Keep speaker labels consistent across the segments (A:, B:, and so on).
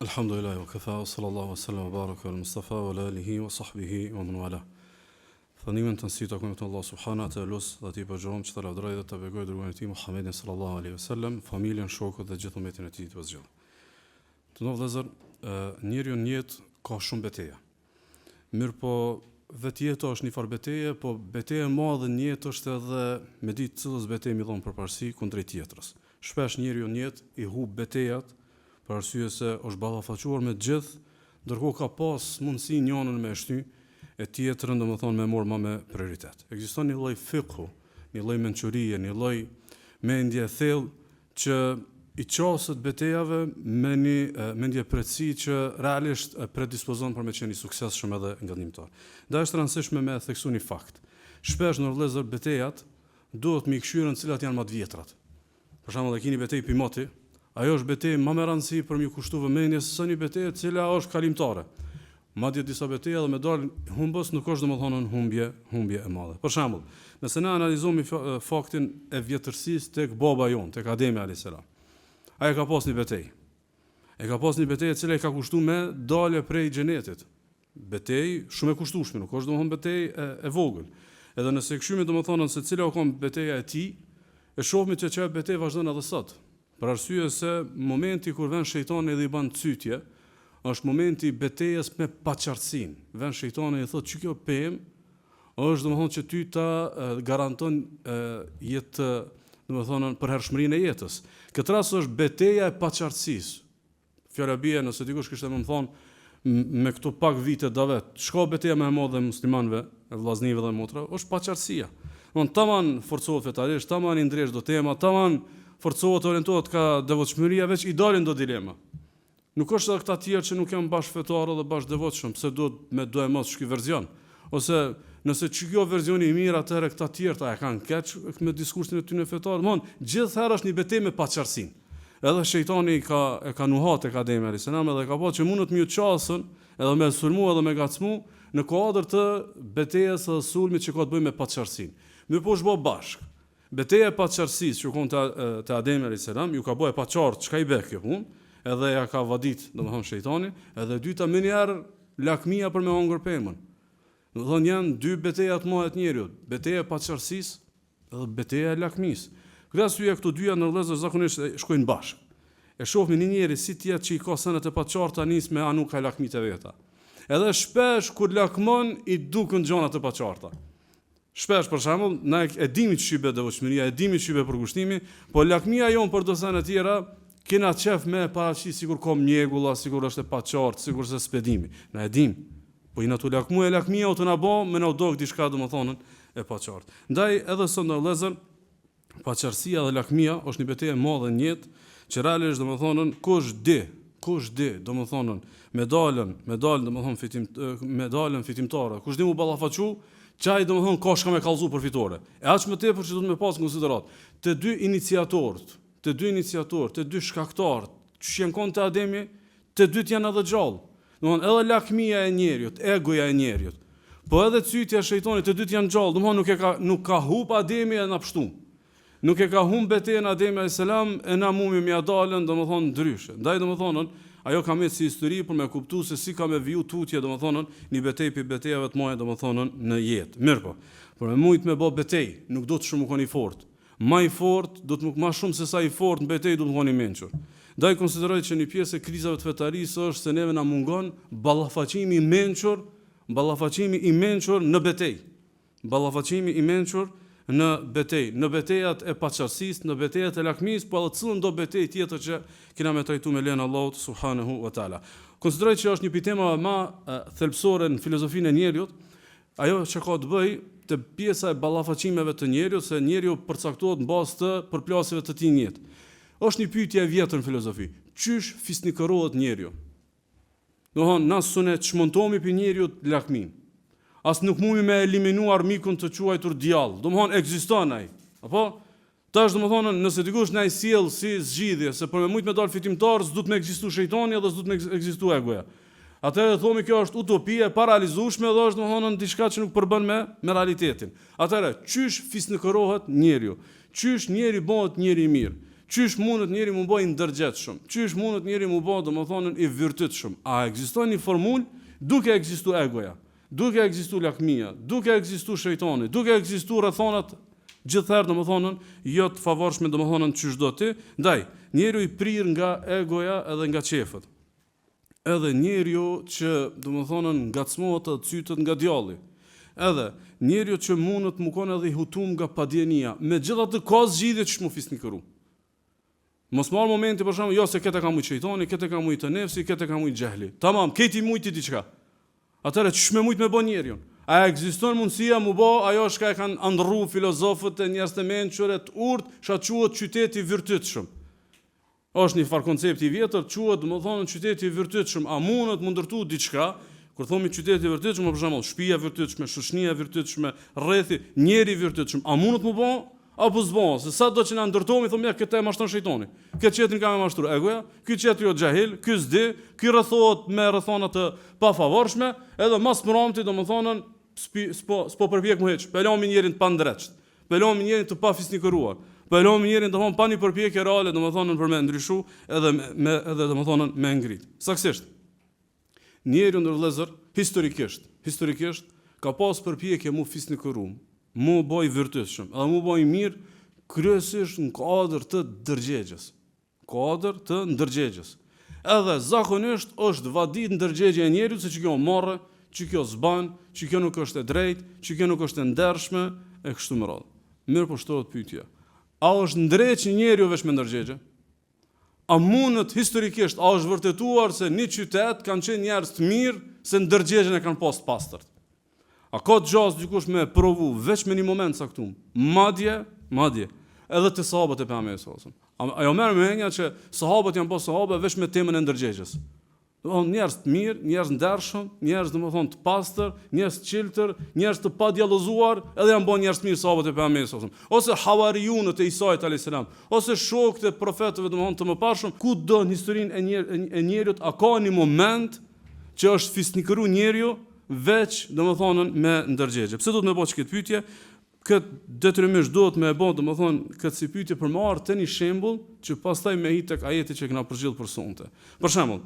A: Alhamdulillah wa kafa, sallallahu sallam wa baraka al Mustafa wa alihi wa sahbihi wa man wala. Thënimin të nësi të akëmit të Allah subhana të elus dhe ti përgjohëm që të lavdraj dhe të begoj dërgojnë ti Muhammedin sallallahu alaihi wa sallam, familjen, shokët dhe gjithë umetin e ti të vëzgjallë. Të në vëzër, njeri në jetë ka shumë beteja. Mirë po, vetë jetë është një farë beteje, po beteje madhe në jetë është edhe me ditë cilës betej mi dhonë përparësi kundrejt tjetrës. Shpesh njeri në jetë i hub betejat, për arsye se është ballafaquar me gjithë, ndërkohë ka pas mundësi njënën me shty, e tjetrën domethënë me marrë më me prioritet. Ekziston një lloj fiqhu, një lloj mençurie, një lloj mendje thellë që i qasët betejave me një mendje pretësi që realisht predispozon për me qenë i suksesshëm edhe ngallëmtar. Dhe është rëndësishme me theksu një fakt. Shpesh në vëllezër betejat duhet mi këshyrën cilat janë më të vjetrat. Për shembull, e keni betejë Pimoti, ajo është betejë më me rëndësi për mi kushtu vëmendje se një betejë e cila është kalimtare. Madje disa betejë edhe me dal humbës nuk është domethënë humbje e madhe. Për shembull, nëse ne analizojmë faktin e vjetërsisë tek baba jon, tek Ademi alayhis salam. Ai ka pas një betejë. E ka pas një betejë e cila i ka kushtuar me dalje prej xhenetit. Betejë shumë e kushtueshme, nuk është domethënë betejë e vogël. Edhe nëse këshymi domethënë se cila ka betejë e tij, e shohim që çfarë betejë vazhdon edhe sot. Për arsye se momenti kur vjen shejtani dhe i bën cytje, është momenti i betejës me paqartësinë. Vjen shejtani i thotë që kjo pemë është domethënë që ty ta garanton jetë, domethënë përhershmërinë e jetës. Këtë rast është beteja e paqartësisë. Fjala bie nëse dikush kishte më thonë me këto pak vite davet, çka beteja më e madhe e muslimanëve, e vllaznive dhe motrave, është paqartësia. Domthonë taman forcohet fetarisht, taman i ndresh do tema, taman forcohet orientohet ka devotshmëria, veç i dalin do dilema. Nuk është edhe këta tjerë që nuk janë bashkë fetarë dhe bashkë devotshëm, pse duhet me do e mos shky verzion. Ose nëse kjo verzioni i mirë, atëherë këta tjerë ta e kanë keq me diskursin e tyre fetar. Domthonë, gjithherë është një betejë me paqartësinë. Edhe shejtani e ka nuhat tek Ademi alayhis salam edhe ka pasur që mundet më çasën, edhe me sulmu edhe me gacmu në kuadër të betejës së sulmit që ka të bëjë me paqartësinë. Mirë po është bë bashkë. Beteja e paqartësisë që kon te Ademi alayhis salam ju ka bëu e paqartë çka i bë kjo punë, edhe ja ka vadit domethënë shejtani, edhe dyta më njëherë lakmia për me hongër pemën. Domethënë janë dy beteja të mëdha të njeriut, beteja e paqartësisë edhe beteja e lakmisë. Këtë arsye këto dyja në vëllezër zakonisht shkojnë bashkë. E shohim një njeri si tjetër që i ka senet e paqarta nis me anu ka lakmitë e veta. Edhe shpesh kur lakmon i dukën gjona të paqarta. Shpesh për shembull, na e dimi ç'i bë devotshmëria, e dimi ç'i bë përkushtimi, po lakmia jon për do sene tjera kena qef me paraqit sikur kom mjegulla, sikur është e paqartë, sikur se spedimi. Na e dim. Po ina tu lakmia u të na bë me na dog diçka domethënë e paqartë. Ndaj edhe sot në vëllezër, paqartësia dhe lakmia është një betejë e madhe në jetë, që realisht domethënë kush di domethënë medalën fitimtare, kush di mu ballafaqu, çaj domethënë ka shka me kallzu për fitore. E aq më tepër që do të më pas konsiderat të dy iniciatorët, të dy shkaktarët, që janë kon të Ademi, të dyt janë edhe gjallë. Domethënë edhe lakmia e njeriut, egoja e njeriut, po edhe cytja e shejtanit, të dyt janë gjallë. Domethënë nuk ka hub Ademi e na pshtum. Nuk e ka humb betejën Ademi alayhis salam e na mumi mja dalën domethënë ndryshe. Ndaj domethënë ajo ka mbetë si histori për me kuptuar se si ka me viju tutje domethënë një betejë për betejave të mëdha domethënë në jetë. Mirë po. Por me mujt me bë betejë, nuk do të shumë koni fort. Më i fort do të më shumë se sa i fort në betejë do të koni mençur. Ndaj konsideroj që një pjesë e krizave të fetarisë është se neve na mungon ballafaqimi i mençur, në betejë. Ballafaqimi i mençur në betejat e paqartësisë, në betejat e lakmisë, po edhe cilën do betejë tjetër që kena me trajtu me lenë Allahut subhanahu wa taala. Konsideroj që është një pitema më thelbësore në filozofinë e njeriut, ajo që ka të bëjë të pjesa e ballafaqimeve të njeriut, se njeriu përcaktohet mbas të përplasjeve të tij në jetë. Është një pyetje e vjetër në filozofi. Çysh fisnikërohet njeriu? Domthon, na sunet çmontomi për njeriu lakmin. As nuk mumi me eliminuar mikun të quajtur djallë. Domthon ekziston ai. Apo tash domethënë nëse dikush na i sjell si zgjidhje se për me shumë me dal fitimtar, s'do të më ekzistojë shejtani edhe s'do të më ekzistojë egoja. Atëherë thomi kjo është utopi e pararealizueshme dhe është domethënë diçka që nuk përbën me realitetin. Atëherë çysh fisnikërohet njeriu? Çysh njeri bëhet njeri i mirë? Qysh mundet njeri mu bë i ndërgjetshëm? Qysh mundet njeri mu bë, domethënë, i vërtetshëm? A ekziston një formulë duke ekzistuar egoja, duke ekzistuar lakmia, duke ekzistuar shejtani, duke ekzistuar rrethonat gjithherë, domethënë, jo të favorshme, domethënë, çysh do ti? Ndaj, njeriu i prir nga egoja edhe nga qefët. Edhe njeriu që, domethënë, ngacmohet të cytet nga djalli. Edhe njeriu që mundet mu kon edhe i hutum nga padjenia. Megjithatë ka zgjidhje që mu fisnikëru. Mos marr momenti për shembull, jo se këtë ka mujt shejtani, këtë ka mujt nefsi, këtë ka mujt xehli. Tamam, këti mujt ti diçka. Atëherë ç'sh me mujt me bën njeriu? A ekziston mundësia mu bë ajo që kanë ëndrru filozofët e njerëz të mençur të urtë, sa quhet qyteti i vërtetshëm. Është një far koncepti i vjetër, quhet domethënë qyteti i vërtetshëm. A mundet mu ndërtu diçka? Kur thomi qyteti i vërtetshëm, për shembull, shtëpia e vërtetshme, shoqënia e vërtetshme, rrethi, njeri i vërtetshëm, a mundet mu bë? Apo s'bën, se sa do që na ndërtohemi, thomë ja, këtë e mashton shejtani. Këtë qetrin ka me mashtruar egoja, ky qetri jo xahil, ky s'di, ky rrethohet me rrethona të pafavorshme, edhe mas mbrëmti domethënë s'po përpjek mu hiç. Pelon me njërin të pandreçt. Pelon me njërin të pafisnikëruar. Pelon me njërin domethënë pa një përpjekje reale domethënë për me ndryshu edhe domethënë me ngrit. Saktësisht. Njeriu ndër vëllezër historikisht ka pas përpjekje mu fisnikëruar. Mu boj vërtetshëm, edhe mu boj mirë kryesisht në kuadër të ndërgjegjes. Edhe zakonisht është vadit ndërgjegje e njeriut se që kjo morre, që kjo zban, që kjo nuk është e drejtë, që kjo nuk është e ndershme, e kështu me radhë. Mirë po shtohet pyetja. A është drejtë që njeriu veç me ndërgjegje? A mundet historikisht, a është vërtetuar se një qytet kanë qenë njerëz të mirë se ndërgjegjen e kanë pas të pastërt? A ka të gjasë dikush me provu veç me një moment saktum? Madje, edhe të sahabët e pejgamberit sallallahu alajhi wasallam. Ajo merr me menja që sahabët janë pas sahabë veç me temën e ndërgjegjes. Domthonë njerëz të mirë, njerëz ndershëm, njerëz domethënë të pastër, njerëz të qiltër, njerëz të padjallëzuar, edhe janë bën njerëz të mirë sahabët e pejgamberit sallallahu alajhi wasallam. Ose havariunët e Isait alayhis salam, ose shokët e profetëve domethënë të mëparshëm, kudo në historinë e njerëzit a ka një moment që është fisnikëruar njeriu veç domethënë me ndërgjegje. Pse duhet me bëj këtë pyetje? Këtë detyrimisht duhet me bëj domethënë këtë si pyetje për marrë të një shembull që pastaj me hit tek ajeti që kena përgjithë për sonte. Për shembull,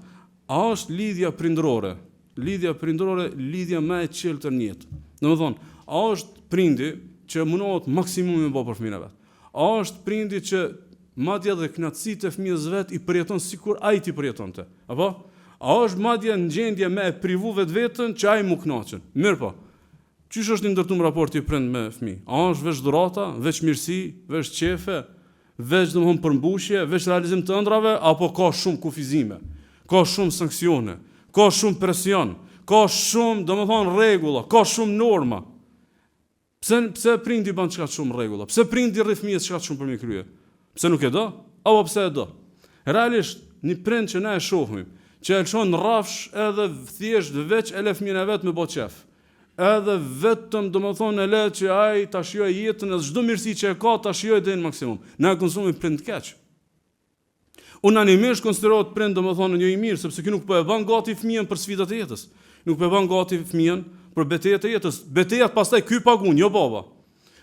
A: a është lidhja prindërore lidhja më e qeltër në jetë? Domethënë, a është prindi që mundohet maksimumi me bëj për fëmijën e vet? A është prindi që madje edhe kënaqësitë e fëmijës vet i përjeton sikur ai ti përjetonte? Apo? A është madje në gjendje me e privu vetën që ai mu kënaqen? Mirë po. Qysh është ndërtuar raporti i prind me fëmijë? A është veç dhurata, veç mirësi, veç qefe, veç domthon përmbushje, veç realizim të ëndrave, apo ka shumë kufizime, ka shumë sanksione, ka shumë presion, ka shumë domthon rregulla, ka shumë norma? Pse prindi bën çka shumë rregulla? Pse prindi rri fëmijës çka shumë për mi krye? Pse nuk e do? Apo pse e do? Realisht, një prind që na e shohim, që e lëshon rrafsh edhe thjesht veç e le fëmijën e vet me bë qef. Edhe vetëm domethënë e le që ai ta shijojë jetën edhe çdo mirësi që e ka ta shijojë deri në maksimum. Na konsumi prind keq. Unanimisht konsiderohet prind domethënë jo i mirë, sepse ky nuk po e bën gati fëmijën për sfidat e jetës. Nuk po e bën gati fëmijën për betejat e jetës. Betejat pastaj ky pagun, jo baba.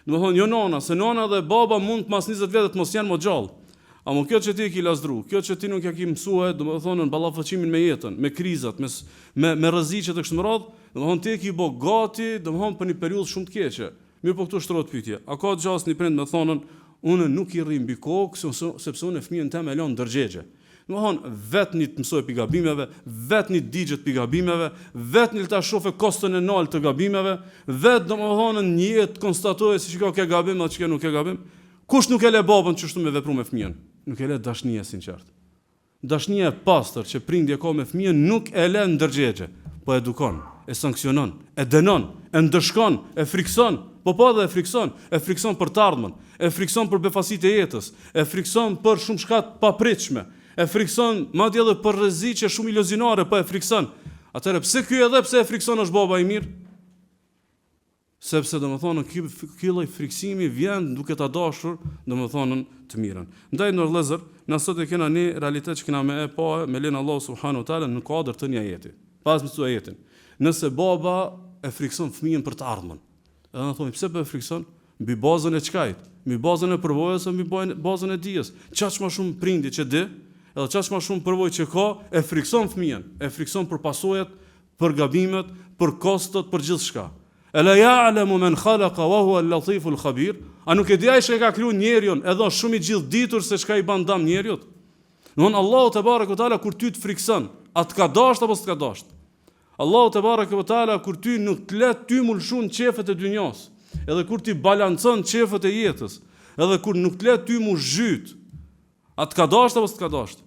A: Domethënë jo nona, se nona dhe baba mund mas 20 vjet të mos janë më gjallë. Amo kjo që ti e ki lasdru, kjo që ti nuk ja ki mësue, domethënë në ballafaqësimin me jetën, me krizat, me rreziqet e kështu me radhë, domethënë ti e ki bë gati, domethënë për një periudhë shumë të keqe. Mirë po këtu shtrohet pyetja. A ka gjasë një prind me thonën, unë nuk i rri mbi kokë sepse unë fëmijën tim e lën ndërgjegje. Domethënë vetni të mësoj pi gabimeve, vetni të digjet pi gabimeve, vetni ta shohë kostën e nalt të gabimeve, vet domethënë në jetë konstatoje se ka ke gabim apo çka nuk ke gabim. Kush nuk e le babën që shtu me vepru me fëmijën? Nuk e le dashnia sinqert. Dashnia e pastër që prindi e ka me fëmijën nuk e le ndërgjegje, po edukon, e sanksionon, e dënon, e ndëshkon, e frikson, po edhe e frikson për të ardhmen, e frikson për befasitë e jetës, e frikson për shumë shkat papritshme, e frikson madje edhe për rreziqe shumë iluzionare, po e frikson. Atëherë pse ky edhe pse e frikson është baba i mirë? Sepse domethënë ky lloj friksimi vjen duke ta dashur domethënë të mirën. Ndaj në vëllezër, na sot e kena një realitet që kena me len Allah subhanahu wa taala në kuadër të një ajeti. Pas mësoj ajetin. Nëse baba e frikson fëmijën për të ardhmen. Edhe na thonë pse po e frikson? Mbi bazën e çkajt, mbi bazën e përvojës, mbi bazën e dijes. Çaq më shumë prindi që di, edhe çaq më shumë përvojë që ka, e frikson fëmijën, e frikson për pasojat, për gabimet, për kostot, për gjithçka. Ela ya'lamu man khalaqa wa huwa al-latiful khabir. A nuk e di ai që ka kriju njeriun, edhe është shumë i gjithditur se çka i bën dëm njeriu? Domthon Allahu te barekuhu teala kur ty të frikson, atë ka dashur apo s'ka dashur? Allahu te barekuhu teala kur ty nuk të let ty mulshun qefet e dynjas, edhe kur ti balancon qefet e jetës, edhe kur nuk të let ty mu zhyt, atë ka dashur apo s'ka dashur?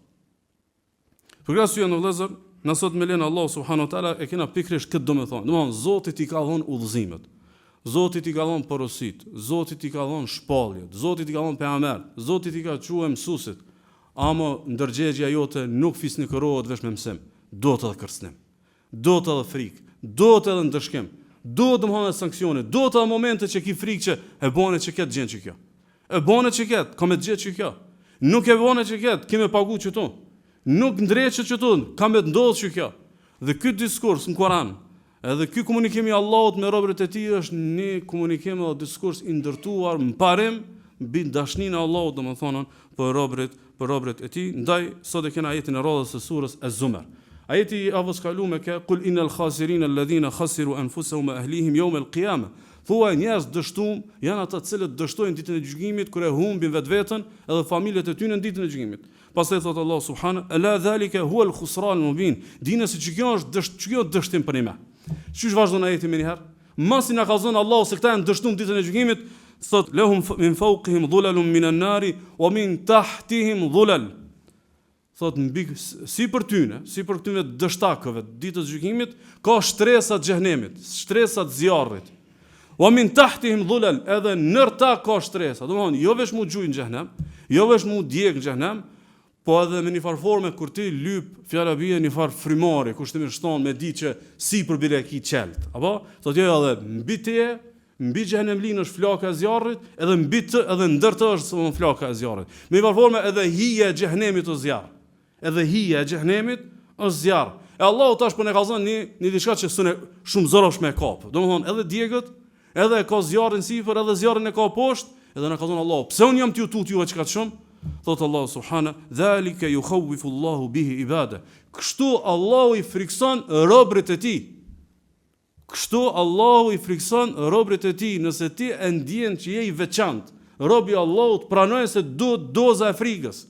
A: Për këtë në vëllezër, na sot me lenë Allah subhanahu wa taala e kena pikërisht këtë domethënë. Domthon Zoti ti ka dhënë udhëzimet. Zoti ti ka dhënë porosit, Zoti ti ka dhënë shpalljet, Zoti ti ka dhënë pejgamber, Zoti ti ka thënë mësuesit. Ama ndërgjegjja jote nuk fisnikërohet veç me mësim, do të edhe kërcënim, do të edhe frikë, do të edhe ndëshkim, do të domethënë sanksione, do të edhe momente që ki frikë që e bone që ketë gjën që kjo. E bone që ketë, ka me të gjithë që kjo. Nuk e bone që ketë, ki me pagu që tu. Nuk ndreqet që tu, ka me të ndodhë që kjo. Dhe këtë diskurs në Koran, edhe ky komunikimi Allahut me robërit e tij është një komunikim dhe diskurs i ndërtuar në parim mbi dashninë e Allahut, domethënë për robërit e tij. Ndaj sot e kena ajetin e radhës së surës Az-Zumar. Ajeti avskaluar ka qul innal khasirina alladhina khasiru anfusahum wa ahlihim yawm al-qiyamah. Thuaj njerëz dështuar janë ata të cilët dështojnë ditën e gjykimit kur e humbin vetveten edhe familjet e tyre në ditën e gjykimit. Pastaj thot Allah subhanahu ala dhalika huwa al-khusran al-mubin. Dina se kjo është dështim për ne. Çish vazhdon ajeti më një herë? Masi na ka thënë Allah se këta janë dështuar ditën e gjykimit, thot lahum min fawqihim dhulalun min an-nari wa min tahtihim dhulal. Thot mbi si për këtyne dështakëve ditës gjykimit ka shtresa të xhenemit, shtresa të zjarrit. Wa min tahtihim dhulal, edhe nër ta ka shtresa. Domthon jo veç mu gjujë në xhenem, jo veç mu djeg në xhenem, po edhe me një farë forme kur ti lyp fjala bie një farë frymari, kushtimisht shton me di që si për bile ki qelt. Apo thot jo edhe mbi teje, mbi xhenemlin është flaka e zjarrit, edhe mbi të edhe ndër të është flaka e zjarrit. Me një farë forme edhe hija e xhenemit është zjarr. Edhe hija e xhenemit është zjarr. E Allahu tash po ne ka thënë një diçka që s'u shumë zorosh me kap. Domthon edhe djegët, edhe ka zjarrin sipër, edhe zjarrin e ka poshtë, edhe na ka thënë Allahu, pse un jam t'ju tut juve çka të shumë? Thot Allah subhana, dhalika yukhawifu Allahu bihi ibada. Kështu Allahu i frikson robërit e tij. Kështu Allahu i frikson robërit e tij, nëse ti e ndjen që je i veçantë, robi i Allahut pranoj se do doza e frikës.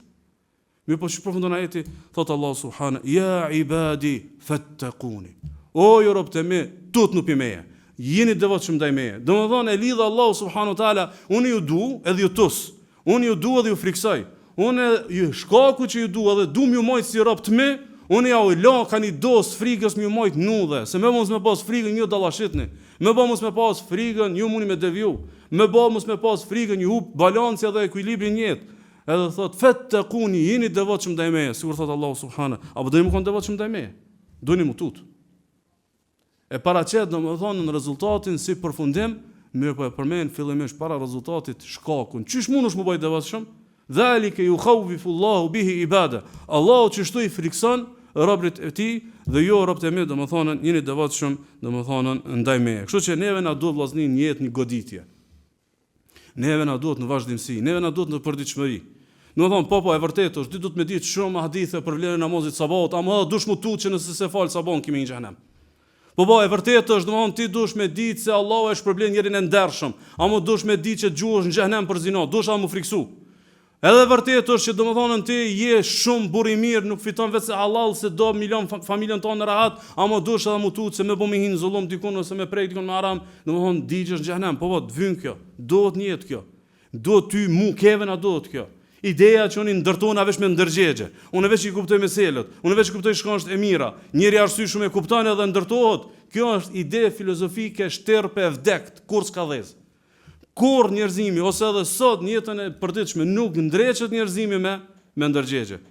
A: Mi po përfundon ajeti, thot Allah subhana, ja ibadi fattaquni. O ju robët e mi, tut nuk i meje. Jeni devotshëm ndaj meje. Domethënë e lidh Allahu subhanahu wa taala, unë ju du edhe ju tus. Unë ju du edhe ju friksoj. Unë ju shkaku që ju du edhe du m'ju mojt si rob të mi, unë ja u la ka një dos frikës m'ju mojt nudhe, se me mos me pas frikën ju dallashitni, me mos me pas frikën ju muni me deviju, me mos me pas frikën ju hub balanci dhe ekuilibrin jetë. Edhe thot fattaquni, jeni devotshëm ndaj meje, sikur thot Allahu subhanahu, apo do të jemi devotshëm ndaj meje? Doni mu tut. E paraqet domethënë në rezultatin si përfundim, mirë po e përmend fillimisht para rezultatit shkakun. Çish mundesh më bëj devotshëm? Dhalika yukhawifu Allahu bihi ibada. Allahu çështu i frikson robërit e tij dhe jo robët e mi, domethënë jeni devotshëm, domethënë ndaj meje. Kështu që neve na duhet vllaznin një jetë, një goditje. Neve na duhet në vazhdimsi, neve na duhet në përditshmëri. Domethënë po e vërtetë është, ti duhet me ditë shumë hadithe për vlerën e namazit sabahut, ama dush mu tut që nëse se fal sabahun kimi në xhenem. Po e vërtetë është, domethënë ti dush me ditë se Allahu e shpërblen njerin e ndershëm, ama dush me ditë që gjuhesh në xhenem për zinë, dush a mu friksu. Edhe vërtetë është që domethënë ti je shumë burr i mirë, nuk fiton vetë se halal se do milion familjen tonë në rahat, ama dush edhe mu tut se më bë me hin zullum dikun ose me prej dikun me haram, domethënë digjesh në xhenem. Po të vyn kjo. Duhet një jetë kjo. Duhet ty mu keve na duhet kjo. Ideja që unë ndërtona veç me ndërgjegje. Unë veç i kuptoj meselët, unë veç i kuptoj shkonsht e mira. Njëri arsye shumë e kupton edhe ndërtohet. Kjo është ide filozofike shterpe e vdekt, kur s'ka dhez. Kur njerëzimi ose edhe sot në jetën e përditshme nuk ndreqet njerëzimi me ndërgjegje.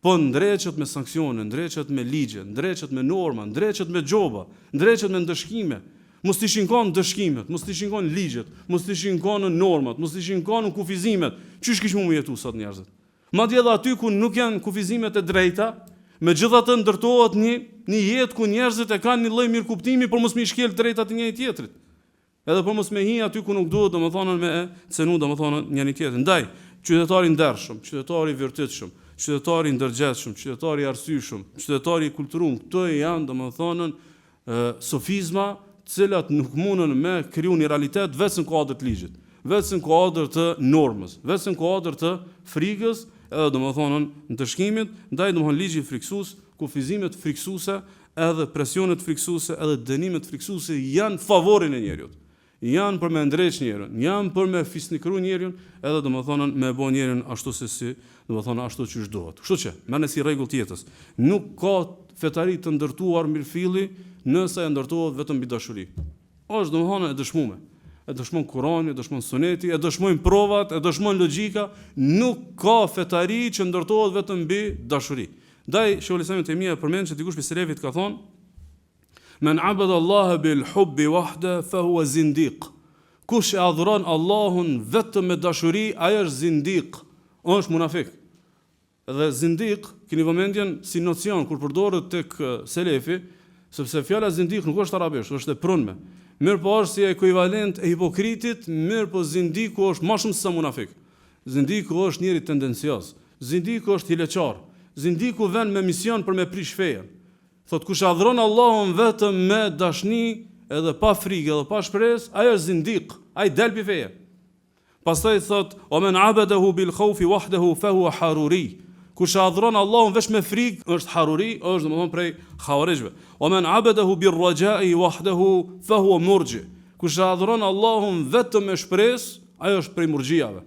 A: Po ndreqet me sanksione, ndreqet me ligje, ndreqet me norma, ndreqet me xhoba, ndreqet me ndëshkime. Mos t'i shinkon dëshkimet, mos t'i shinkon ligjet, mos t'i shinkon normat, mos t'i shinkon kufizimet. Çish kish më jetu sot njerëzit? Madje edhe aty ku nuk janë kufizimet e drejta, megjithatë ndërtohet një jetë ku njerëzit e kanë një lloj mirëkuptimi për mos më shkel drejtat e njëri tjetrit. Edhe për mos me hi aty ku nuk duhet, domethënë me cenu, domethënë njëri tjetrin. Ndaj, qytetari i ndershëm, qytetari i vërtetshëm, qytetari i ndërgjegjshëm, qytetari i arsyeshëm, qytetari i kulturuar, këto janë domethënë sofizma, të cilat nuk mundën me kriju një realitet vetëm në kuadër të ligjit, vetëm në kuadër të normës, vetëm në kuadër të frikës, edhe domethënë në të shkimit, ndaj domethënë ligji friksues, kufizimet friksuese, edhe presionet friksuese, edhe dënimet friksuese janë favorin e njerëzit. Janë për me ndreq njerën, janë për me fisnikru njerën, edhe domethënë me bë njerën ashtu se si, domethënë ashtu që dohet. Kështu që, merrni si rregull të jetës. Nuk ka fetari të ndërtuar mirëfilli nëse e ndërtohet vetëm mbi dashuri. Është domethënë e dëshmuar. E dëshmon Kurani, e dëshmon Suneti, e dëshmojnë provat, e dëshmon logjika, nuk ka fetari që ndërtohet vetëm mbi dashuri. Daj Sheikhul Islam Taymija përmend se dikush prej selefit ka thonë: Men abada Allah bil hubbi wahda fa huwa zindiq. Kush e adhuron Allahun vetëm me dashuri, ai është zindiq, është munafik. Dhe zindiq, keni vëmendjen si nocion kur përdoret tek selefi, sepse fjala zindiq nuk është arabisht, është e prunme. Mirë po është si ekuivalent e hipokritit, mirë po zindiku është më shumë se munafik. Zindiku është njëri tendencioz. Zindiku është hileqar. Zindiku vjen me mision për me prish fejen. Thot kush adhuron Allahun vetëm me dashni, edhe pa frikë, edhe pa shpresë, ai është zindiq, ai del pi feje. Pastaj thot: "O men abadahu bil khawfi wahdahu fa huwa haruri." Kush adhuron Allahun vetëm me frikë, është haruri, është domethënë prej xhawarijve. "O men abadahu bir raja'i wahdahu fa huwa murji." Kush adhuron Allahun vetëm me shpresë, ai është prej murxhiave.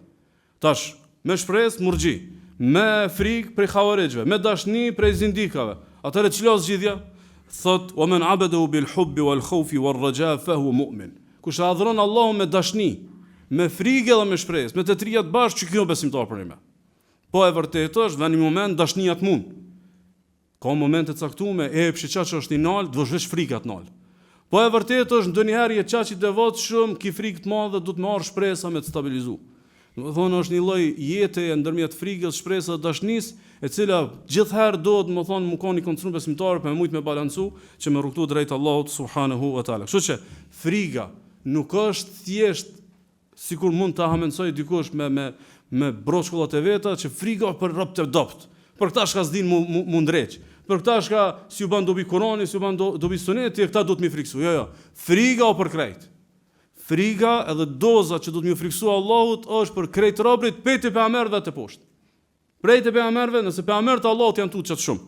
A: Tash, me shpresë murxhi, me frikë prej xhawarijve, me dashni prej zindikave. Atëre ç'lo zgjidhja? Thot: "Wa man abadahu bil hubbi wal khawfi wal raja fa huwa mu'min." Kush adhuron Allahun me dashni, me frikë dhe me shpresë, me të trija të bashkë, që kjo besimtar për ne. Po e vërtetë është vjen një moment dashnia të mund. Ka momente të caktuara, e pshëçaç është i nal, duhet vesh frikat nal. Po e vërtetë është ndonjëherë je çaçi devotshëm, ki frikë të madhe, duhet marr shpresa me të stabilizu. Domethënë është një lloj jete ndërmjet frikës, shpresës dhe dashnisë, e cila gjithherë do të më ka një koncentrim besimtar për me balancu që me rrugtu drejt Allahut subhanahu wa taala. Kështu që frika nuk është thjesht sikur mund ta hamencoj dikush me broshkullat e veta që frika për rob të dopt. Për këta shka s'din mu ndreq. Për këta shka si u ban dobi Kurani, si u ban dobi Suneti, këta do të mi friksu. Jo. Frika o për krejt. Frika edhe doza që do të mi friksu Allahut është për krejt robrit pejtë pejgamberëve të poshtë. Pejtë pejgamberëve, nëse pejgamberët e Allahut janë tutë çat shumë.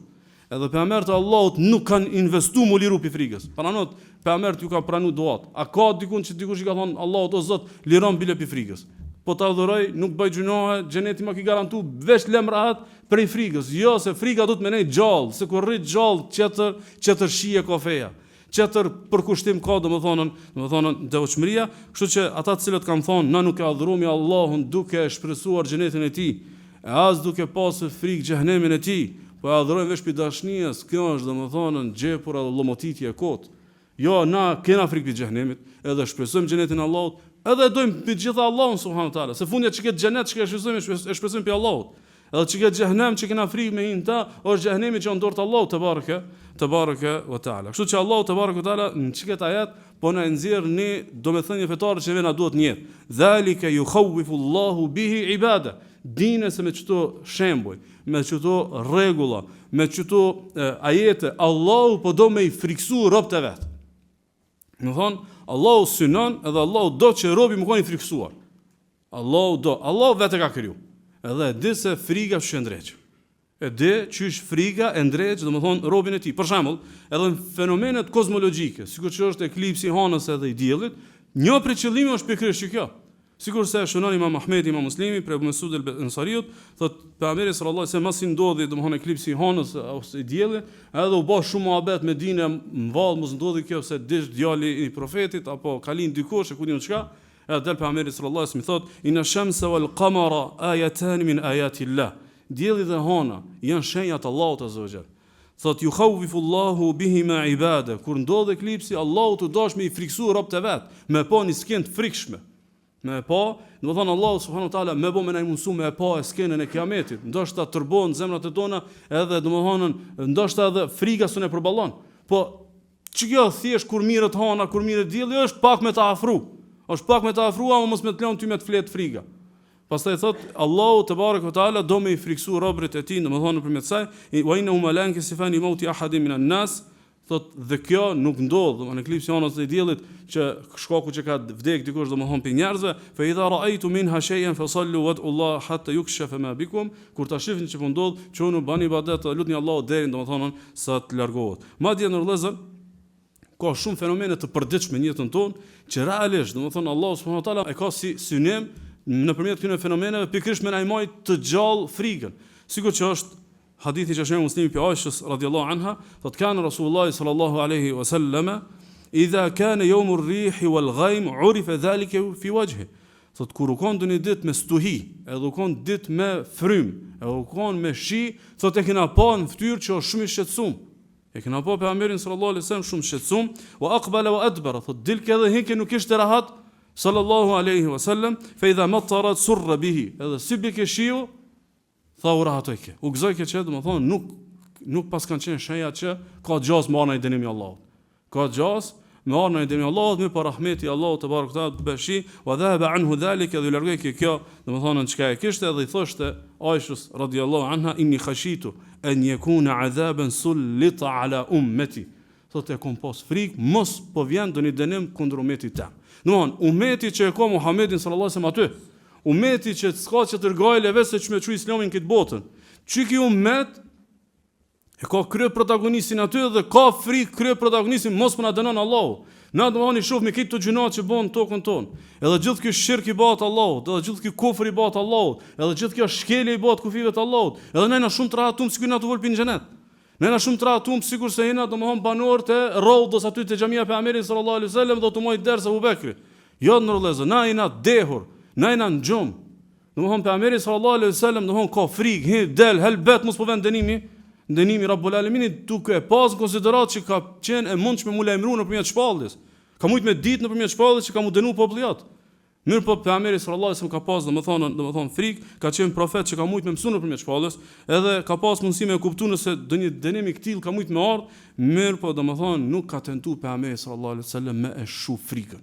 A: Edhe pejgamberët e Allahut nuk kanë investuar mu liru pi frikës. Pranot pejgamberët ju kanë pranuar duat. A ka dikush i ka thonë Allahut o Zot, liron bile pi frikës. Po ta adhuroj, nuk bëj gjunohe, xheneti më ka garantu veç lëm rahat prej frikës. Jo, se frika do të më nej gjallë, se kur rrit gjallë qetër shije kafeja. Qetër përkushtim ka domethënë devotshmëria, kështu që ata të cilët kanë thonë na nuk e adhurojmë Allahun duke shpresuar xhenetin e tij, e as duke pasur frikë xhenemin e tij, po e adhurojmë veç pi dashnisë, kjo është domethënë xhepur edhe llomotitje e kot. Jo, na kena frikë pi xhenemit, edhe shpresojmë xhenetin e Allahut, edhe dojmë pi gjithë Allahun subhanuhu teala, se fundja që këtë xhenet që e shpresojmë pi Allahut. Edhe që këtë xhenem që kena frikë me hin ta, është xhenemi që ndort Allahu te bareke ve taala. Kështu që Allahu te bareke ve taala në çket ayat po na nxjerr një domethënie fetare që na duhet një. Zalika yukhawwifu Allahu bihi ibada. Dinë se me çto shembuj, me çto rregulla, me çto ajete, Allahu po do me I friksu robët e vet. Do thon, Allahu synon edhe Allahu do që robi më koni friksuar. Allahu vetë ka kriju. Edhe e di se frika është ndreq. E di që është frika e ndreq, domethënë robin e tij. Për shembull, edhe në fenomenet kozmologjike, sikur që është eklipsi i Hanës edhe I diellit, një prej qëllimeve është pikërisht kjo. Sikur se shënon Imam Ahmedi, Imam Muslimi, për Ibn Mesud al-Ansariut, thotë pejgamberi sallallahu alajhi wasallam masi ndodhi domethënë eklipsi I Hanës ose I diellit, edhe u bë shumë muhabet me dinë mvall mos ndodhi kjo se dish djali I profetit apo kalin dikush e ku diun çka. Edhe del pejgamberi sallallahu alajhi wasallam thotë inna shamsa wal qamara ayatan min ayati Allah. Dielli dhe hana janë shenjat e Allahut azza wa jall. Thotë yukhawwifu Allahu bihima ibada. Kur ndodh eklipsi, Allahu të dosh me I friksu robët e vet, me pa një skenë të frikshme. Me pa, domethënë Allahu subhanahu wa taala me bë me na mundsu me pa skenën e kiametit. Ndoshta turbon zemrat e tona, edhe domethënë ndoshta edhe frika s'u përballon. Po ç'kjo thjesht kur mirët hana, kur mirët dielli është pak me ta afru. Është pak me të afrua, ama mos me të lënë ty me të flet friga. Pastaj thot Allahu te bareke ve taala do me I friksu robërit e tij, domethënë nëpërmjet saj, wa innahu malaika sifani mauti ahadin minan nas, thot dhe kjo nuk ndodh, domethënë eklipsi onës së diellit që shkaku që ka vdek dikush domethënë pe njerëzve, fa idha ra'aytu minha shay'an fasallu wad'u Allah hatta yukshafa ma bikum, kur ta shihni që po ndodh, çunu bani ibadet, lutni Allahu deri domethënë sa të largohet. Madje në rrezën ka shumë fenomene të përditshme në jetën tonë që realisht domethënë Allahu subhanahu wa taala e ka si synim nëpërmjet këtyre fenomeneve pikërisht me na i majt të gjallë frikën. Sikur që është hadithi që shënon Muslimi pi Aishës radhiyallahu anha, thotë kanë Rasulullah sallallahu alaihi wasallam idha kana yawm ar-rih wal ghaym urifa dhalika fi wajhi. Thotë kur u kon një ditë me stuhi, edhe u kon ditë me frym, edhe u kon me shi, thotë e kena pa në fytyrë që është shumë I shqetësuar. E kena pa pejgamberin sallallahu alaihi wasallam shumë shqetësuar, wa aqbala wa adbara, thotë dilke edhe hike nuk ishte rahat sallallahu alaihi wasallam, fa idha matarat surra bihi, edhe si bike shiu, tha u rahatoj. U gëzoj që domethënë nuk pas kanë qenë shenja që ka gjas me anën e dënimit Allahut. Ka gjas me anën e dënimit Allahut, me pa rahmeti Allahut te barekuta bashi, wa dhahaba anhu dhalika, dhe largoi kjo, domethënë çka e kishte dhe I thoshte Aishës radhiyallahu anha, inni khashitu an yakuna adhaban sullita ala ummati. Thotë kom pas frikë, mos po vjen doni dënim kundër ummetit tim. Domthon, ummeti që e ka Muhamedit sallallahu alaihi wasallam aty, ummeti që s'ka që tërgojle vetë se që me çu islamin këtë botën. Që ki ummet e ka krye protagonistin aty dhe ka frikë krye protagonistin mos më na dënon Allahu. Na domthon I shoh me këtë gjunat që bën tokën tonë. Edhe gjithë ky shirk I bëhet Allahut, edhe gjithë ky kufër I bëhet Allahut, edhe gjithë kjo shkelje I bëhet kufive të Allahut. Edhe ne na shumë të rahatum sikur na të volpin në xhenet. Ne na shumë të rahatum sikur se jena domthon banor të Raudhës aty te xhamia e pejgamberit sallallahu alaihi wasallam do të moj ders Abu Bekri. Jo në rrezë, na jena dehur, na jena në xhum. Domthon pejgamberi sallallahu alaihi wasallam domthon ka frikë, del helbet mos po vën dënimi Rabbul Alaminit duke pas konsiderat që ka qenë e mundshme mu lajmëru nëpërmjet shpalljes. Ka mujt me ditë nëpërmjet shpalljes që ka mu dënu popullat. Mirë po pejgamberi sallallahu alaihi wasallam ka pas domethënë frikë, ka qenë profet që ka mujt me mësu nëpërmjet shpalljes, edhe ka pas mundësi me kuptu nëse dënimi dënim I këtill ka mujt me ardh, mirë po domethënë nuk ka tentuar pejgamberi sallallahu alaihi wasallam me e shu frikën.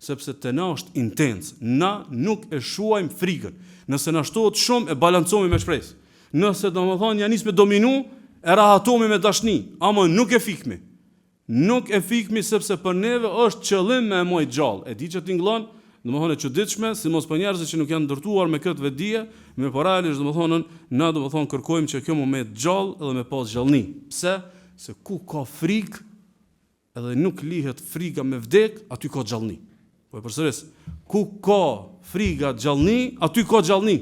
A: Sepse te na është intens, na nuk e shuajmë frikën. Nëse na shtohet shumë e balancojmë me shpresë. Nëse domethënë ja nis me dominu, e rahatomi me dashni, ama nuk e fikmi. Nuk e fikmi sepse për neve është qëllim me moj gjallë. E di që tingëllon, domethënë e çuditshme, sidomos për njerëzit që nuk janë ndërtuar me këtë vetdije, me realisht domethënë na domethënë kërkojmë që kjo moment gjallë edhe me pas gjallëni. Pse? Se ku ka frikë, edhe nuk lihet frika me vdek, aty ka gjallëni. Po e përsëris, ku ka friga gjallëni, aty ka gjallëni.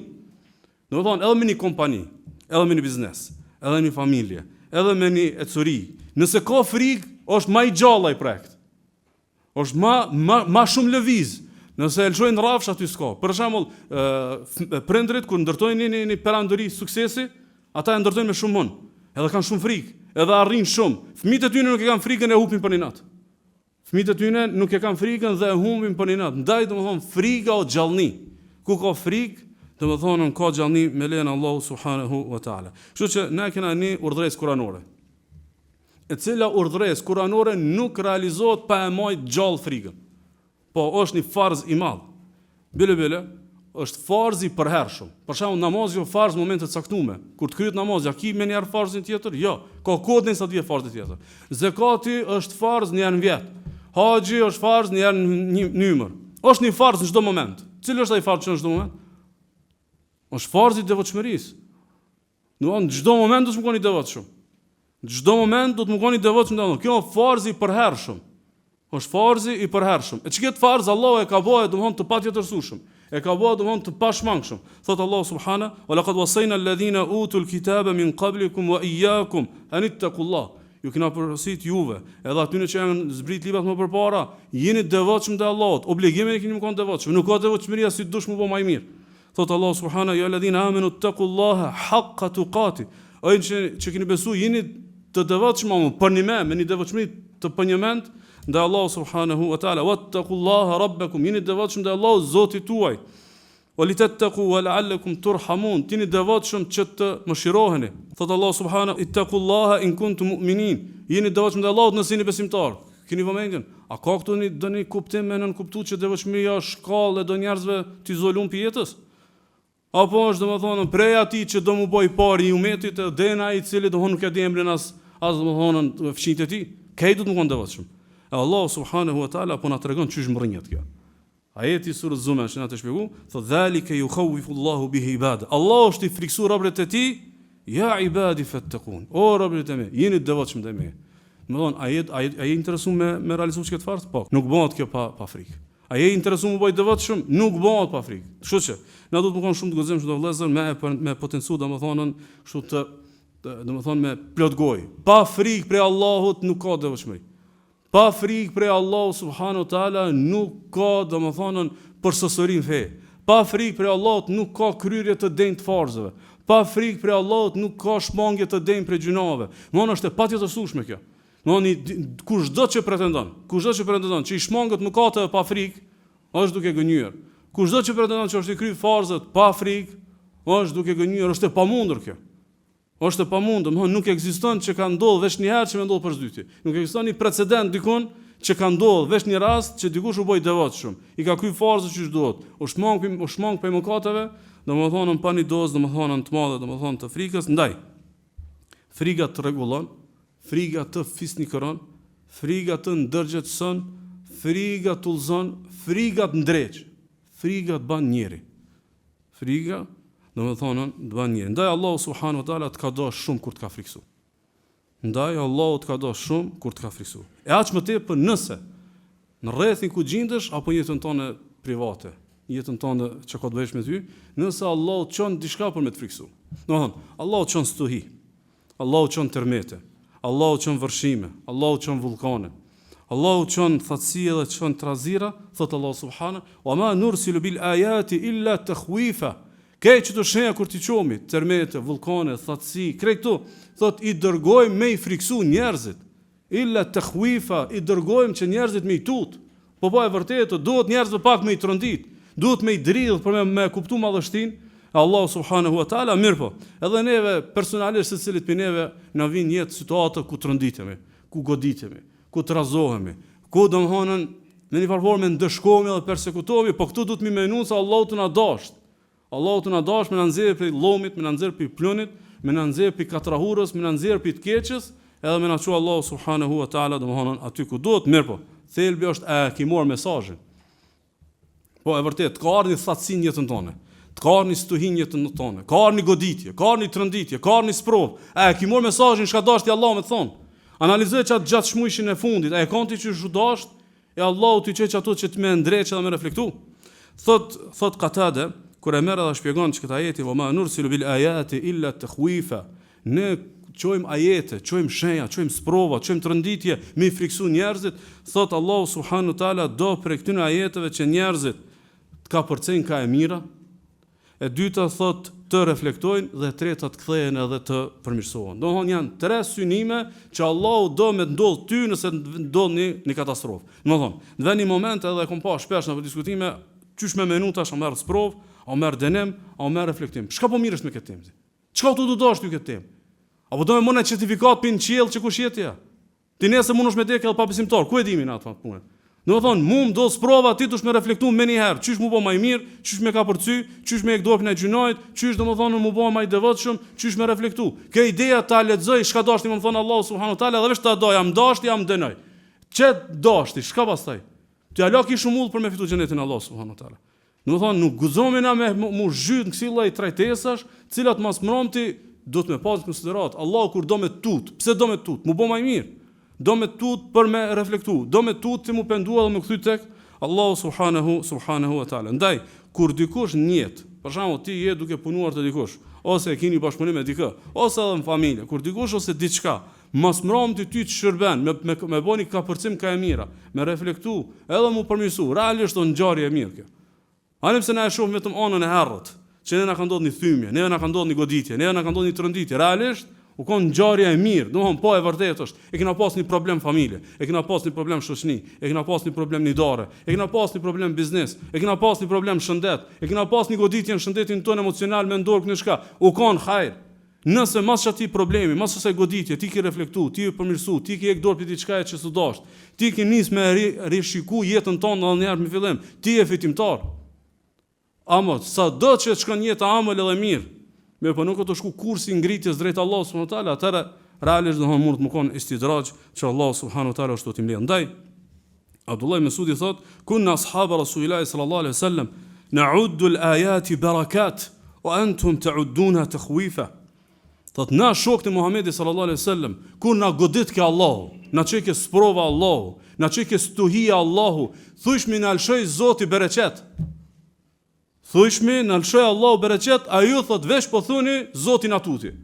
A: Domethënë edhe me një kompani, edhe me një biznes, edhe me një familje, edhe me një ecuri. Nëse ka frikë, është më I gjallë ai projekt. Është më shumë lëviz. Nëse e lëshojnë rrafsh aty s'ka. Për shembull, prindrit kur ndërtojnë një perandori suksesi, ata e ndërtojnë me shumë mund. Edhe kanë shumë frikë, edhe arrin shumë. Fëmijët e tyre nuk e kanë frikën e hupin për një natë. Fëmijët e tyre nuk e kanë frikën dhe e humbin për një natë. Ndaj domethënë frika o gjallëni. Ku ka frikë, domethënë ka gjallëni me lejen Allahu subhanahu wa taala. Kështu që ne kena një urdhëresë kuranore. E cila urdhëresë kuranore nuk realizohet pa e marrë gjallë frikën. Po është një farz I madh. Bile është farz I përhershëm. Për shembull namazi është farz në momente të caktuara. Kur të kryet namazi, a ki me një herë farzin tjetër? Jo, ka kodin sa të vijë farzi tjetër. Zakati është farz në janë vjet. Haxhi është farz në janë një numër. Është një farz në çdo moment. Cili është ai farz në çdo moment? Është farzi I devotshmërisë. Në çdo moment do të më koni devotshëm. Në çdo moment do të më koni devotshëm ndonjë. Kjo është farzi I përhershëm. Është farzi I përhershëm. E çka farz Allahu e ka bëu domthon të patjetërsueshëm. E ka bëu domthon të pashmangshëm. Thot Allahu subhana, "Wa laqad wasayna alladhina utul kitaba min qablikum wa iyyakum an ittaqullah." Ju kena përësit juve, edhe atyne që janë zbrit librat më përpara, jeni devotshëm te Allahut. Obligimin e keni më kanë devotshëm. Nuk ka devotshmëria si dush më bëj më mirë. Thot Allahu subhana, "Ya alladhina amanu ittaqullaha haqqa tuqati." Ai që keni besuar jeni të devotshëm për një me një devotshmëri të përnjëment ndaj Allahu subhanahu wa taala. Wattaqullaha rabbakum, jeni devotshëm ndaj Allahut Zotit tuaj. Walitattaqu wa la'allakum turhamun, tini devotshëm që të mëshiroheni. Thot Allah subhanahu, ittaqullaha in kuntum mu'minin, jeni devotshëm ndaj Allahut nëse jeni besimtar. Keni vëmendjen? A ka këtu një kuptim me nën kuptuar që devotshmëria është shkallë e do njerëzve të izoluar për jetës? Apo është domethënë prej atij që do mu boj parë i umetit e dena i cili domethënë nuk e di emrin as domethënë fëmijët e tij. Këj do të mund devotshëm. E Allah subhanahu wa taala po na tregon çish mrrinjet kjo. Ajeti surë Zumar që na të shpjegoj, thotë dhalika yukhawifu Allahu bihi ibad. Allah është i friksuar robërit e tij, ya ibadi fattaqun. O robërit e mi, jeni devotshëm te mi. Domethënë a je interesuar me realizuar këtë fart? Po, nuk bëhet kjo pa frikë. A je interesuar me bëj devotshëm? Nuk bëhet pa frikë. Kështu që na do të bëjmë shumë të guximshëm të vëllezër me potencu domethënë kështu të domethënë me plot gojë. Pa frikë prej Allahut nuk ka devotshmëri. Pa frikë prej Allahut subhanahu wa taala nuk ka domethënë përsosërim fe. Pa frikë prej Allahut nuk ka kryrje të denjë të farzave. Pa frikë prej Allahut nuk ka shmangje të denjë prej gjunave. Domthonë është e patjetërsueshme kjo. Kushdo që pretendon që i shmangët mëkate pa frikë, është duke gënjur. Kushdo që pretendon që është i kry farzët pa frikë, është duke gënjur, është e pamundur kjo. Është e pamundur, nuk ekziston që ka ndodhur veç një herë që më ndodh për së Nuk ekziston një precedent dikun që ka ndodhur veç një rast që dikush u bë devotshëm. I ka kry farzët që duhet. U shmang për mëkateve, domethënë pa një dozë, domethënë të madhe, domethënë të frikës, ndaj. Frika të rregullon, frika të fisnikëron, frika të ndërgjetson, frika të ulzon, frika të ndreq, frika të ban njeri. Frika, domethënë të ban njeri. Ndaj Allahu subhanahu wa taala të ka dashur shumë kur të ka friksu. Ndaj Allahu të ka dashur shumë kur të ka friksu. E aq më tepër nëse në rrethin ku gjendesh apo jetën tonë private, jetën tonë që ka të bësh me ty, nëse Allahu çon diçka për me të friksu. Domethënë, Allahu çon stuhi, Allahu çon tërmete, Allahu çon vërshime, Allahu çon vullkane, Allahu çon thatësi dhe çon trazira, thot Allah subhanahu, wa ma nursilu bil ayati illa takhwifa. Këto që të shenja kur ti qomi, tërmete, vullkane, thatësi, këto, thot i dërgojmë me i friksu njerëzit. Illa takhwifa, i dërgojmë që njerëzit me i tut. Po e vërtetë, duhet njerëzve pak me i trondit, duhet me i dridh për me kuptu madhështin. Allah subhanahu wa taala mirë po. Edhe neve personalisht secilit për neve na vin jetë situata ku tronditemi, ku goditemi, ku trazohemi, ku domthonën në një farë ndëshkohemi dhe persekutohemi, po këtu duhet mi menu se Allahu të na dasht. Allahu të na dasht me na nxjerr prej llomit, me na nxjerr prej plonit, me na nxjerr prej katrahurës, me na nxjerr prej të keqës, edhe me na çu Allahu subhanahu wa taala domthonën aty ku duhet, mirë po. Thelbi është e ke marr mesazhin. Po e vërtet, ka ardhur thatësi në jetën tonë. Të ka një stuhin jetën tonë, ka një goditje, ka një trënditje, ka një sprov. Ki mor mesazhin çka dashti Allah me thon. Analizoj çat gjatë shmujshin e fundit, e konti që çu dasht, e Allahu ti çeç ato që të më ndreç dhe më reflektu. Thot Katade, kur e merr dhe shpjegon çka ajeti, "Wa ma nursilu bil ayati illa takhwifa." Ne çojm ajete, çojm shenja, çojm sprova, çojm trënditje, me i friksu njerëzit, thot Allahu subhanahu taala do për këtyre ajeteve që njerëzit ka përcejnë ka e mira. E dyta thot të reflektojnë dhe e treta të kthehen edhe të përmirësohen. Domthonjë janë tre synime që Allahu do me ndodh ty nëse ndodh një katastrofë. Domthonjë, në një moment edhe kom pa shpesh në diskutime, qysh me minuta a merr sprov, a merr denim, a merr reflektim. Çka po mirësh me këtë temë? Çka do të dosh ty këtë temë? Apo do me mëna certifikat për në qiell që kush jetja? Ti nëse mundesh me dekë edhe pa besimtar, ku e dimi në atë punë? Domethënë, mu do sprova ti dush me reflektu më një herë, çysh mu bë më i mirë, çysh me ka përcy, çysh me e dorën e gjunojt, çysh domethënë mu bë më i devotshëm, çysh me reflektu. Kjo ideja ta lexoj, çka dashti më thon Allahu subhanahu teala, dhe vetë ta do, jam dashti, jam dënoj. Çe dashti, çka pastaj? Ti alo ki shumull për me fitu xhenetin Allahu subhanahu teala. Domethënë, nuk guxomi na me mu zhyt në kësaj lloj trajtesash, cilat mas mbromti do të me pas konsiderat. Allahu kur do me tut, pse do me tut? Mu bë më i mirë. Do me tut për me reflektu, do me tut që mu pendua dhe me kthy tek Allahu subhanahu wa taala. Ndaj, kur dikush njet, për shembull ti je duke punuar te dikush, ose e keni bashkëpunim me dikë, ose edhe në familje, kur dikush ose diçka, mos mbromti ty të shërben, me bëni ka përcim ka e mira, me reflektu, edhe mu përmirësu, realisht është ngjarje e mirë kjo. Anim se na e shohim vetëm anën e herrët, që ne na ka ndodhur një thymje, ne na ka ndodhur një goditje, ne na ka ndodhur një tronditje, realisht u kon ngjarje e mirë, domthon po e vërtetë është. E kena pas një problem familje, e kena pas një problem shoqëni, e kena pas një problem lidare, e kena pas një problem biznes, e kena pas një problem shëndet, e kena pas një goditje në shëndetin tonë emocional, mendor, në çka. U kon hajër. Nëse mas çati problemi, mas asaj goditje, ti ke reflektu, ti e përmirësu, ti ke dorë për diçka që s'u dash, ti ke nis me rishiku jetën tonë edhe një herë në fillim, ti je fitimtar. Amo, sa do që të shkon jeta amël edhe mirë, me po nuk të shku kursi ngritjes drejt Allah subhanahu wa taala, atëra realisht do mund të më kon istidraj që Allah subhanahu wa taala ashtu tim lë. Ndaj Abdullah ibn Mas'udi thot, kunna ashaba Rasulillahi sallallahu alaihi wasallam na'uddu al-ayati barakat wa antum ta'udduna takhwifa. Thot na shokët e Muhamedit sallallahu alaihi wasallam, kur na godit ke Allahu, na çike sprova Allahu, na çike stuhia Allahu, thuajmë na lshoj Zoti bereqet. Thuajmë na lshoj Allahu bereqet, a ju thot vesh po thuni Zoti na tuti.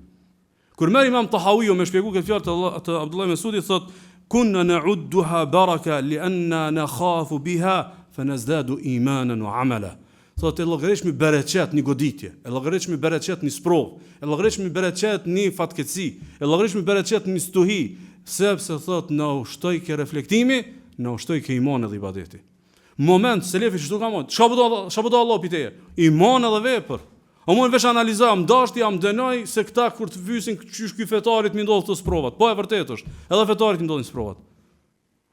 A: Kur merr Imam Tahawiu me shpjegoj këtë fjalë të Abdullah ibn Mas'udi thot, kunna na'udduha baraka li'anna nakhafu biha fanazdadu imanan wa 'amala. Thot e llogaritshmi bereqet një goditje, e llogaritshmi bereqet një sprov, e llogaritshmi bereqet një fatkeqësi, e llogaritshmi bereqet një stuhi, sepse thot na ushtoi ke reflektimi, na ushtoi ke iman edhe ibadeti. Moment selefi çdo kam, çfarë do Allah piteje? Iman edhe vepër. O mund vesh analizojm, dashti jam dënoj se këta kur të vysin çysh ky fetarit më ndodh të sprovat. Po e vërtet është, edhe fetarit më ndodhin sprovat.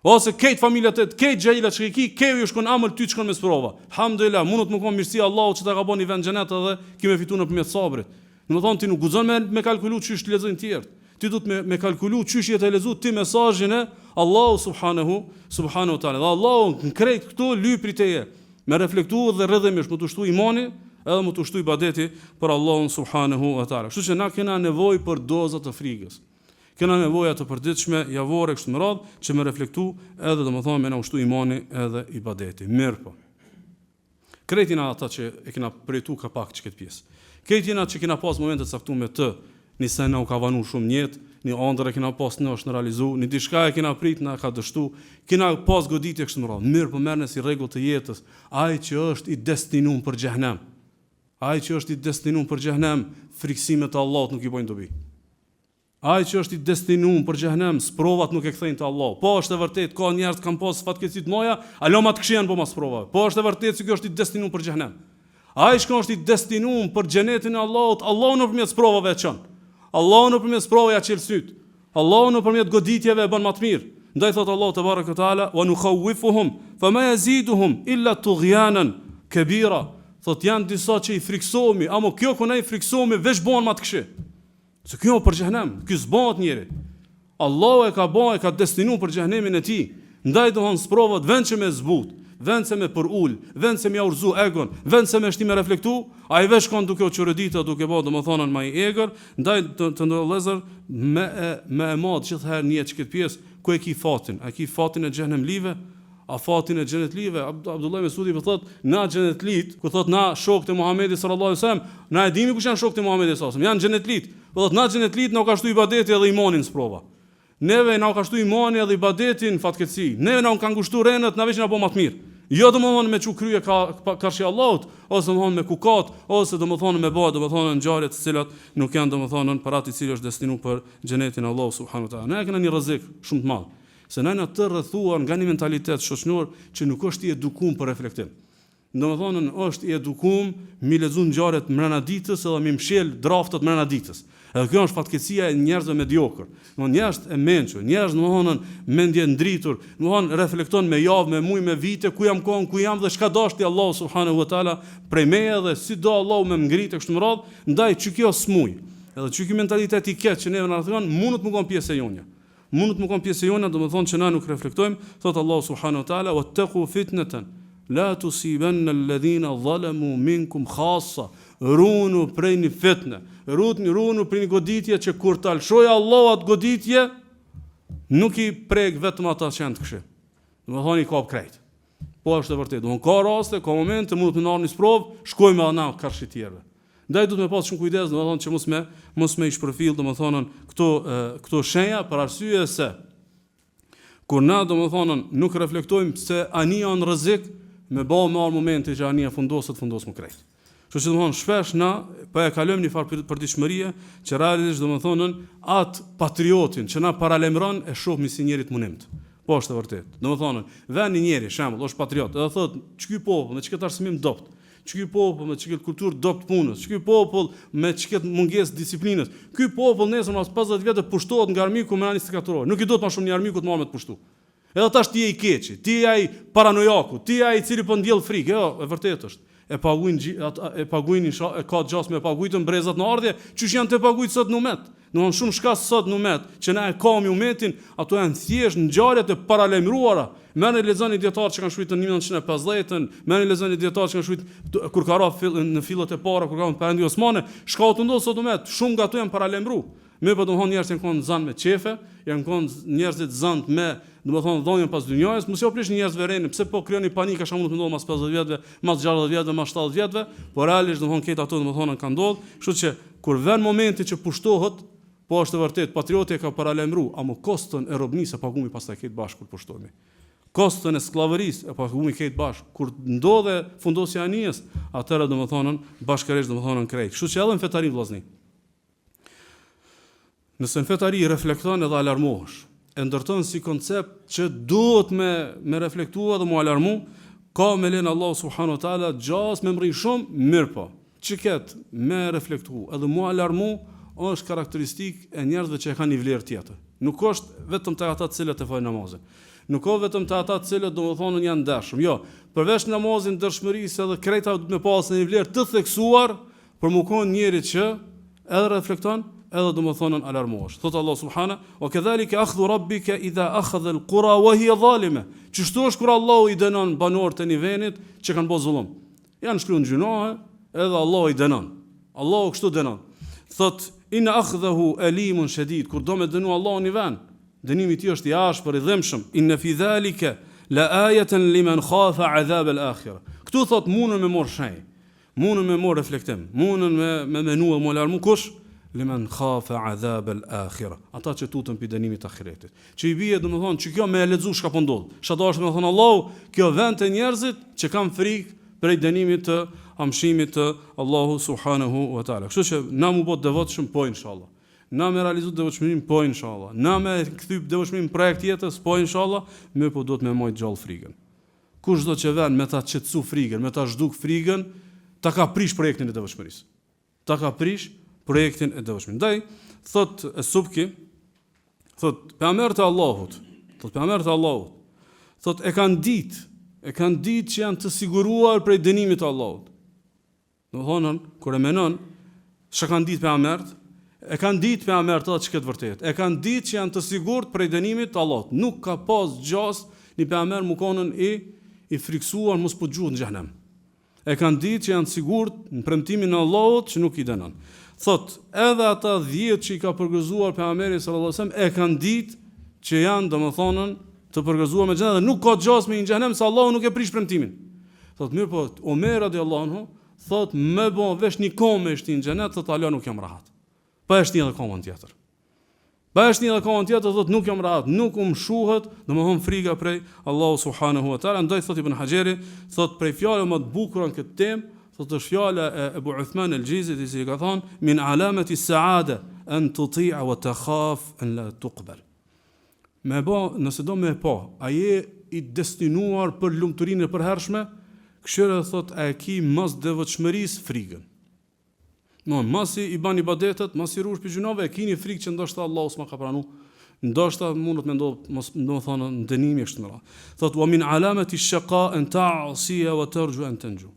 A: Ose këtë familjet e këtë xhaila çka keu ju shkon amël ty shkon me sprova. Alhamdulillah, mund të më kon mirësi Allahu që ta ka bën i vend xhenet edhe kimë fituar nëpërmjet sabrit. Domethënë ti nuk guxon me kalkulu çysh të lexojnë të tjerë. Ti duhet me kalkulu çysh jetë lezu ti mesazhin e Allahu subhanahu wa taala. Dhe Allahu krejt këtu lyprit teje. Me reflektuar dhe rrëdhëmisht më të shtoj imani, edhe më të shtoj ibadeti për Allahun subhanahu wa taala. Kështu që na kena nevojë për doza të frikës. Kena nevoja të përditshme javore kështu më radh që me reflektu edhe domethënë me na ushtu imani edhe ibadeti. Mirë po. Kretina ata që e kena përjetu ka pak që këtë pjesë. Kretina që kena pas momente të caktuar me të, një sen na u ka vanu shumë njetë, një ëndër e kena pas në është në realizu, një diçka e kena prit na ka dështu, kena pas goditje kështu më radh. Mirë po merrni si rregull të jetës, ai që është i destinuar për xhehenem. Ai që është i destinuar për xhehenem, friksimet e Allahut nuk i bojnë dobi. Ai që është i destinuar për xhehenem, sprovat nuk e kthejnë te Allahu. Po është e vërtet, ka njerëz që kanë pas fatkeqësi të mëdha, aloma të këshian po mas sprova. Po është e vërtet se ky është i destinuar për xhehenem. Ai që është i destinuar për xhenetin e Allahut, Allahu nëpërmjet sprovave e çon. Allahu nëpërmjet sprovave ja çel syt. Allahu nëpërmjet goditjeve e bën më të mirë. Ndaj thot Allahu te baraka taala, "Wa nukhawwifuhum fama yaziduhum illa tughyanan kabira." Thot janë disa që i friksohemi, ama kjo kur ne i friksohemi veç bën më të këshë. Se kjo për xhehenem, ky s'bëhet njëri. Allahu e ka destinuar për xhehenemin e tij. Ndaj dohon sprovat vend që me zbut, vend se me për ul, vend se me urzu egon, vend se me shtim me reflektu, ai veç kanë duke u çorëdita, duke bë domethënë më i egër, ndaj të ndërlëzër me e madh gjithherë një çket pjesë ku e ki fatin, a ki fatin e xhehenem live, a fatin e xhenet live. Abdullah ibn Mas'udi thot, na xhenet lit, ku thot na shokët e Muhamedit sallallahu alaihi wasallam, na e dimi kush janë shokët e Muhamedit sallallahu alaihi wasallam, janë xhenet lit. Po thot na xhenet lit na ka shtu ibadeti edhe imanin sprova. Neve na ka shtu imani edhe ibadetin fatkeqësi. Neve na kanë ngushtuar renët, na veç na bë më të mirë. Jo domethënë me çukrye karshi Allahut, ose domethënë me kukat, ose domethënë me bëj domethënë ngjarje të cilat nuk janë domethënë për atë i cili është destinuar për xhenetin e Allahut subhanuhu teala. Ne kemi një rrezik shumë të madh. Se na të rrethuar nga një mentalitet shoqëror që nuk është i edukuar për reflektim. Domethënë është i edukuar mi lexuar ngjarjet mbrana ditës edhe mi mshël draftat mbrana ditës. Edhe kjo është fatkeqësia e njerëzve mediokër. Domthonë njerëz e mençur, njerëz domthonë mendje ndritur, domthonë reflekton me javë, me muaj, me vite ku jam kon, ku jam dhe çka dashti Allahu subhanahu wa taala prej meje dhe si do Allahu më ngritë kështu më radh, ndaj çu kjo smuj. Edhe çu ky mentalitet i keq që neve na thon, mund të më kon pjesë e jonja. Mund të më kon pjesë e jonja, domethënë që na nuk reflektojmë, thot Allahu subhanahu wa taala, wattaqu fitnatan la tusibanna alladhina zalamu minkum khassa. Runu prej një fitnë, runu prej një goditje që kur të alshoj Allah atë goditje, nuk i prek vetëm ata që janë të këshë. Dhe më thonë i kap krejt. Po është e vërtet. Dhe më ka raste, ka momente, mund të në arë një sprov, shkojme edhe na karshi tjerve. Ndaj du të me pas shumë kujdes, dhe më thonë që mos me i shpërfil, dhe më thonë këto shenja, për arsye se, kur na, dhe më thonë, nuk reflektojmë se ania në rrezik, me ba me arë momente që ania fundos më krejt. Kështu që domethënë shpesh na po e kalojmë një farë përditshmërie që realisht domethënë atë patriotin që na paralajmëron e shohmë si njëri të munimt. Po është e vërtetë. Domethënë vjen një njeri, shembull, është patriot, edhe thotë ç'ky popull, me çka arsimim dopt, Ky popull me çka kulturë dopt punës, ky popull me çka mungesë disiplinës. Ky popull nesër pas 50 vjetë pushtohet nga armiku me anë 24 orë. Nuk I do të më shumë një armiku të marrë me të pushtu. Edhe tash ti je I keqi, ti je ai paranojaku, ti je ai I cili po ndjell frikë. Jo, e vërtetë është. E paguajnë ka gjas me paguajtën brezat në ardhje, çush janë të paguajt sot në umet. Në shumë shkas sot në umet, që na e kam umetin, ato janë thjesht ngjarjet e paralajmëruara. Merrni lexoni dietar që kanë shkruar në 1950-ën, merrni lexoni dietar që kanë shkruar kur ka në fillat e para kur ka Perëndi Osmane, shka të ndodh sot në umet, shumë nga ato janë paralajmëruar. Me po domthon njerëzit kanë zan me çefe, janë kanë njerëzit zan me domethënë dhonjën pas dynjës, mos jo prish njerëzve rënë, pse po krijoni panik ka shumë të ndodh mas 50 vjetëve, mas 60 vjetëve, mas 70 vjetëve, por realisht domethënë këto ato domethënë kanë ndodhur, kështu që kur vjen momenti që pushtohet, po është vërtet patrioti ka paralajmëruar, ama koston e robnisë pagumi pastaj këtë bashkë kur pushtohemi. Koston e skllavërisë e pagumi këtë bashkë kur ndodhe fundosja e anijës, atëherë domethënë bashkërisht domethënë krejt. Kështu që edhe në fetari vllazni. Nëse në fetari reflekton edhe alarmohesh, e ndërton si koncept që duhet me reflektua dhe mu alarmu, ka me lenë Allah subhanahu wa taala gjas me mri shumë, mirë po. Që ketë me reflektu edhe mu alarmu është karakteristik e njerëzve që e kanë një vlerë tjetër. Nuk është vetëm të ata të cilët e fajnë namazin. Nuk ka vetëm të ata të cilët domethënë janë ndershëm. Jo, përveç namazin, ndershmërisë edhe krejta duhet me pasë një vlerë të theksuar për mu konë njëri që edhe reflekton edhe domethënë alarmohesh. Thot Allah subhana, wa kadhalika akhdhu rabbika idha akhadha alqura wa hiya zalima. Çështo është kur Allahu I dënon banorët e një venit që kanë bërë zullum. Janë shkruar gjunohe, edhe Allahu I dënon. Allahu kështu dënon. Thot inna akhdahu alimun shadid, kur do me dënu Allahu një vend, dënimi I tij është I ashpër I dhimbshëm. Inna fi dhalika la ayatan liman khafa adhab al-akhirah. Këtu thot mundën me marr shenjë, mundën me marr reflektim, mundën me menua me alarmu kush? Liman khafa adhab al-akhirah. Ata që tutën pi dënimit të ahiretit. Që I bie domethënë që kjo me e lexu çka po ndodh. Çfarë do të thonë Allahu, kjo vend të njerëzit që kanë frikë prej dënimit të amshimit të Allahu subhanahu wa taala. Kështu që na mu bë devotshëm po inshallah. Na me realizu devotshmërinë po inshallah. Na me kthy devotshmërinë projekt jetës po inshallah, më po do të më moj gjallë frikën. Kush do të vën me ta çetsu frikën, me ta zhduk frikën, ta ka prish projektin e devotshmërisë. Ta ka prish projektin e devotshmërisë. Ndaj thot Subki, thot pejgamberi I Allahut, thot e kanë ditë që janë të siguruar prej dënimit të Allahut. Domthonë kur e menon çka kanë ditë pejgamberët, e kanë ditë pejgamberët atë që është vërtet. E kanë ditë që janë të sigurt prej dënimit të Allahut. Nuk ka pas gjas një pejgamber më konën I friksuar mos po gjuhët në xhenem. E kanë ditë që janë të sigurt në premtimin e Allahut që nuk I dënon. Thot, edhe ata 10 që I ka përgëzuar pejgamberi sallallahu alajhi wasallam e kanë ditë që janë domethënë të përgëzuar me xhenem dhe nuk ka gjas me në xhenem se Allahu nuk e prish premtimin. Thot mirë po Omer radiallahu anhu thot më bon vesh një komë shtin në xhenet, thot ala nuk jam rahat. Pa e shtin edhe komën tjetër. Thot nuk jam rahat, nuk mshuhet, domethënë frika prej Allahu subhanahu wa taala. Ndaj thot Ibn Hajeri, thot prej fjalës më të bukura në këtë temë, thot është fjala e Ebu Uthman al-Gjizit I cili ka thonë min alamati saada an tuti'a wa takhaf an la tuqbal. Me ba, nëse do me pa, a je I destinuar për lumturinë e përhershme, këshire thot a e ki mas devotshmërisë frikën. Masi I ban ibadetet, masi rush për gjunave, e kini frikë që ndoshta Allahu s'ma ka pranu, ndoshta mundet me ndodh, do të thonë dënimi kështu më radh. Thot wa min alamati ash-shaqa an ta'siya wa tarju an tanju.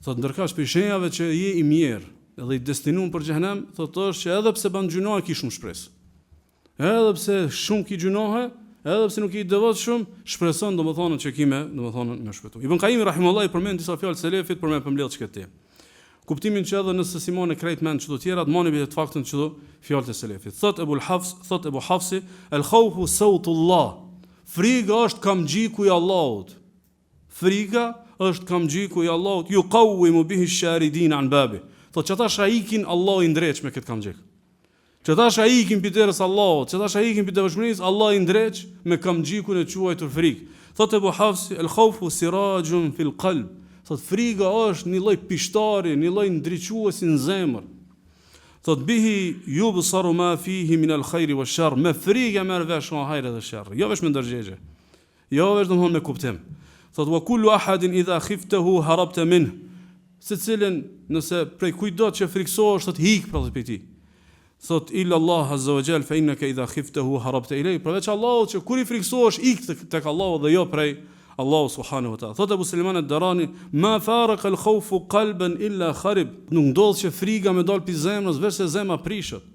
A: Thot ndërkaq për shenjave që je I mirë edhe I destinuar për xhenem, thot është që edhe pse ban gjunohe ki shumë shpresë. Edhe pse shumë ki gjunohe, edhe pse nuk I devotshëm, shpreson domethënë që ki me shpëtu. Ibn Qayyim rahimahullahu përmend disa fjalë selefit për me përmbledh çka ti. Kuptimin që edhe nëse Simon e krejt mend çdo tjera, të moni të faktën çdo fjalë të selefit. Thot Ebu Hafsi, el khawfu sawtullah. Frika është kamxhiku I Allahut. Frika është kamxhiku I Allahut, yuqawwimu bihi ash-sharidin an babi. Thot çata shaikin Allahu I ndreq me këtë kamxhik. Çata shaikin biderës Allahut, çata shaikin bidevshmërisë Allahu I ndreq me kamxhikun e quajtur frikë. Thot Ebu Hafsi, el khawfu sirajun fil qalb. Thot frika është një lloj pishtari, një lloj ndriçuesi në zemër. Thot bihi yubsaru ma fihi min al-khair wa ash-sharr. Me frikë merr vesh nga hajri dhe sharri. Jo vesh me ndërgjegje. Jo vesh domthon me kuptim. Thot wa kullu ahadin idha khiftahu harabta minh. secilin nëse prej kujdo që friksohesh thot hik pra prej tij. Thot illa Allah azza wa jall fa innaka idha khiftahu harabta ilay. Përveç Allahut që kur i friksohesh ik tek Allahu dhe jo prej Allahu subhanahu wa taala. Thot Abu Sulejman ad-Darani, ma farqa al-khawfu qalban illa kharib. Nuk ndodh që friga me dal pi zemrës veç se zemra prishet.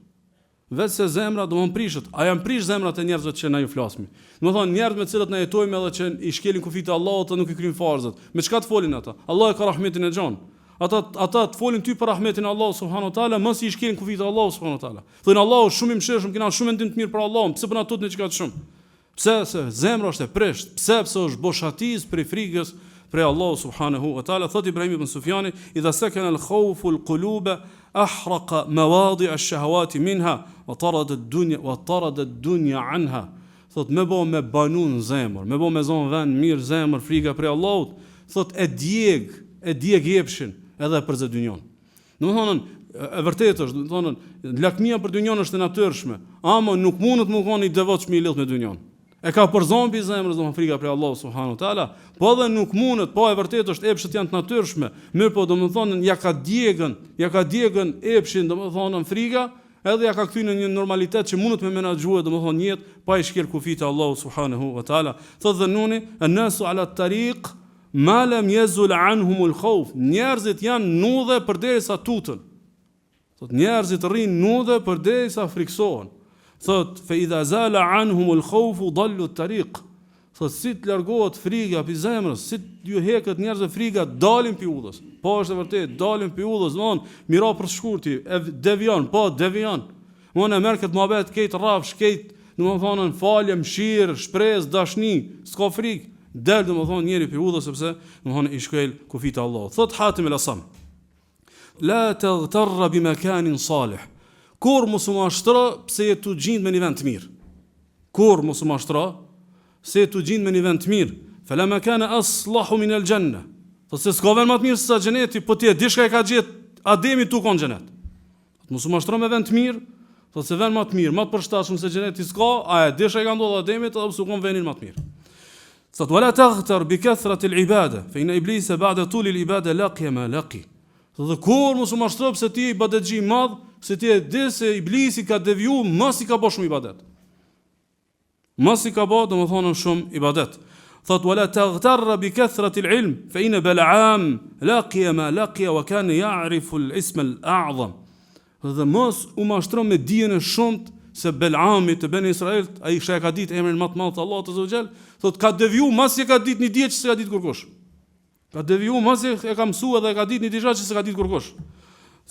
A: Veç se zemra do të prishet. A janë prish zemrat e njerëzve që na ju flasmi? Do të thonë njerëz me të cilët na jetojmë edhe që i shkelin kufit e Allahut dhe nuk i kryjnë farzat. Me çka të folin ata? Allah e ka rahmetin e xhan. Ata të folin ty për rahmetin e Allahut subhanahu wa taala, mos i shkelin kufit e Allahut subhanahu wa taala. Thonë Allahu shumë i mëshirshëm, kena shumë ndim të mirë për Allahun. Pse bën ato të çka të shumë? Pse se zemra është e prisht? Pse është boshatiz për frikës për Allahu subhanahu wa taala? Thot Ibrahim ibn Sufjani, idha sakana al-khawfu al-quluba ahraqa mawadi' ash-shahawati minha wa tarada ad-dunya anha. Thot me banun zemër, me me zon vend mirë zemër frika për Allahut, thot e djeg jepshin edhe për zë dynjon. Domethënë e vërtetë është, domethënë lakmia për dynjon është e natyrshme, ama nuk mundet të qenë i devotshëm i lidh me dynjon. E ka për zombi zemrës domethënë frika për Allahu subhanahu wa taala, po edhe nuk mundet, po e vërtetë është epshet janë të natyrshme, mirë po domethënë ja ka djegën epshin domethënë frika, edhe ja ka kthyr në një normalitet që mundet me menaxhue domethënë jetë pa i shkel kufit e Allahu subhanahu wa taala. Thotë dhënuni an-nasu ala at-tariq ma lam yazul anhum al-khawf. Njerëzit janë nudhe përderisa tutën. Thotë njerëzit rrin nudhe përderisa friksohen. Thotë fa idha zala anhum al-khawf dallu at-tariq. Thotë si të largohet frika pi zemrës, si ju heket njerëzve frika, dalin pi udhës. Po është e vërtetë, dalin pi udhës, mira për shkurti, devion, devion. Unë merr këtë mohabet këtë rrafsh, këtë, domethënë falje, mëshirë, shpresë, dashni, s'ka frikë. Del domethënë njëri pi udhës sepse domethënë i shkel kufit e Allahut. Thot Hatim el-Asam, la taghtarra bi makanin salih. Kur mos u mashtro pse je tu gjind me një vend të mirë. Kur mos u mashtro se tu gjind me një vend të mirë. Fala makana aslahu min al-janna. Thot se s'ka vend më të mirë se sa xheneti, po ti e di çka e ka gjetë Ademi tu kon xhenet. Mos u mashtro me vend të mirë, thot se vend më të mirë, më të përshtatshëm se xheneti s'ka, a e di çka ka ndodhur Ademit, apo s'u kon vendin më të mirë. Thot wala taghtar bi kathrati al-ibada, fa inna iblisa ba'da tul al-ibada laqiya ma laqi. Thot kur mos u mashtro pse ti i ibadetxhi i madh, se ti e di se iblisi ka deviju, mos i ka bësh shumë ibadet. Mos i ka bë domethënë shumë ibadet. Thot wala taghtarra bi kathrati al-ilm, fa inna Bal'am laqiya ma laqiya wa kana ya'rifu al-ism al-a'zam. Dhe mos u mashtro me dijen e shumt se Bal'ami të Ben Israil, ai kisha ka ditë emrin më të madh të Allahut azza wa jall, thot ka deviju, mos e ka ditë një dije që s'ka ditë kurkush. Ka deviju, mos e ka mësuar dhe ka ditë një diçka që s'ka ditë kurkush.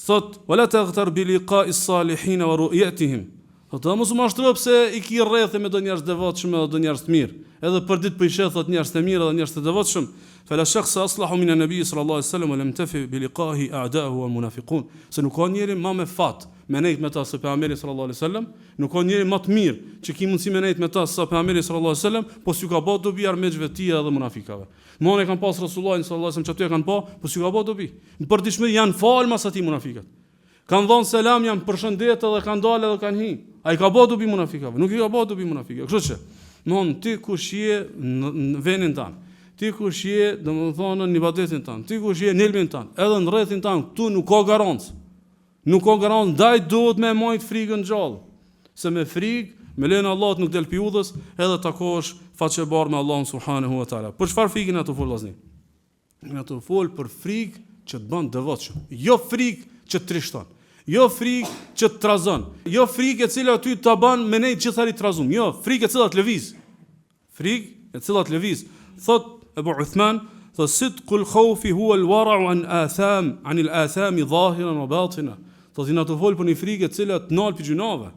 A: Thot wala taghtar bi liqa'i s-salihin wa ru'yatihim. Thot mos u mashtro pse i ki rrethë me do njerëz devotshëm dhe do njerëz të mirë. Edhe për ditë po i sheh thot njerëz të mirë dhe njerëz të devotshëm. Fala shakhs aslahu min an-nabi sallallahu alaihi wasallam wa lam tafi bi liqa'ihi a'da'uhu wal munafiqun. Se nuk ka njeri më me fat me nejt me ta se pejgamberi sallallahu alaihi wasallam, nuk ka njeri më të mirë që ki mundsi me nejt me ta se pejgamberi sallallahu alaihi wasallam, po s'ju ka bë dobi armiqve të tij dhe munafikave. Monë kanë pas Rasulullahin sallallahu alaihi wasallam çatu kanë po s'ju ka bë dobi. Në përditshmëri janë falmas atij munafikat. Kanë dhënë selam, janë përshëndetë dhe kanë dalë dhe kanë hi. Ai ka bë dobi munafikave, nuk i ka bë dobi munafikave. Kështu që, ti kush je në vendin tan, ti kush je domethënë në ibadetin tan, ti kush je në ilmin tan, edhe në rrethin tan, këtu nuk ka garancë. Nuk ka garancë, ndaj duhet me majt frikën gjallë. Se me frikë, me lenë Allahut nuk del pi udhës, edhe takosh faqebar me Allahun subhanahu wa taala. Për çfarë frikën ato fol vllazni? Ato fol për frikë që të bën devotshëm, jo frikë që të trishton. Jo frikë që të trazon, jo frikë e cila ty ta bën me nej gjithari trazum, jo, frikë e cila të lëviz. Frikë e cila të lëviz. Thot Abu Uthman, thot sidqul khawfi huwa al-wara'u an al-athami zahiran wa batinan. Thot i na të fol për një frikë e cila të nal pi gjunave.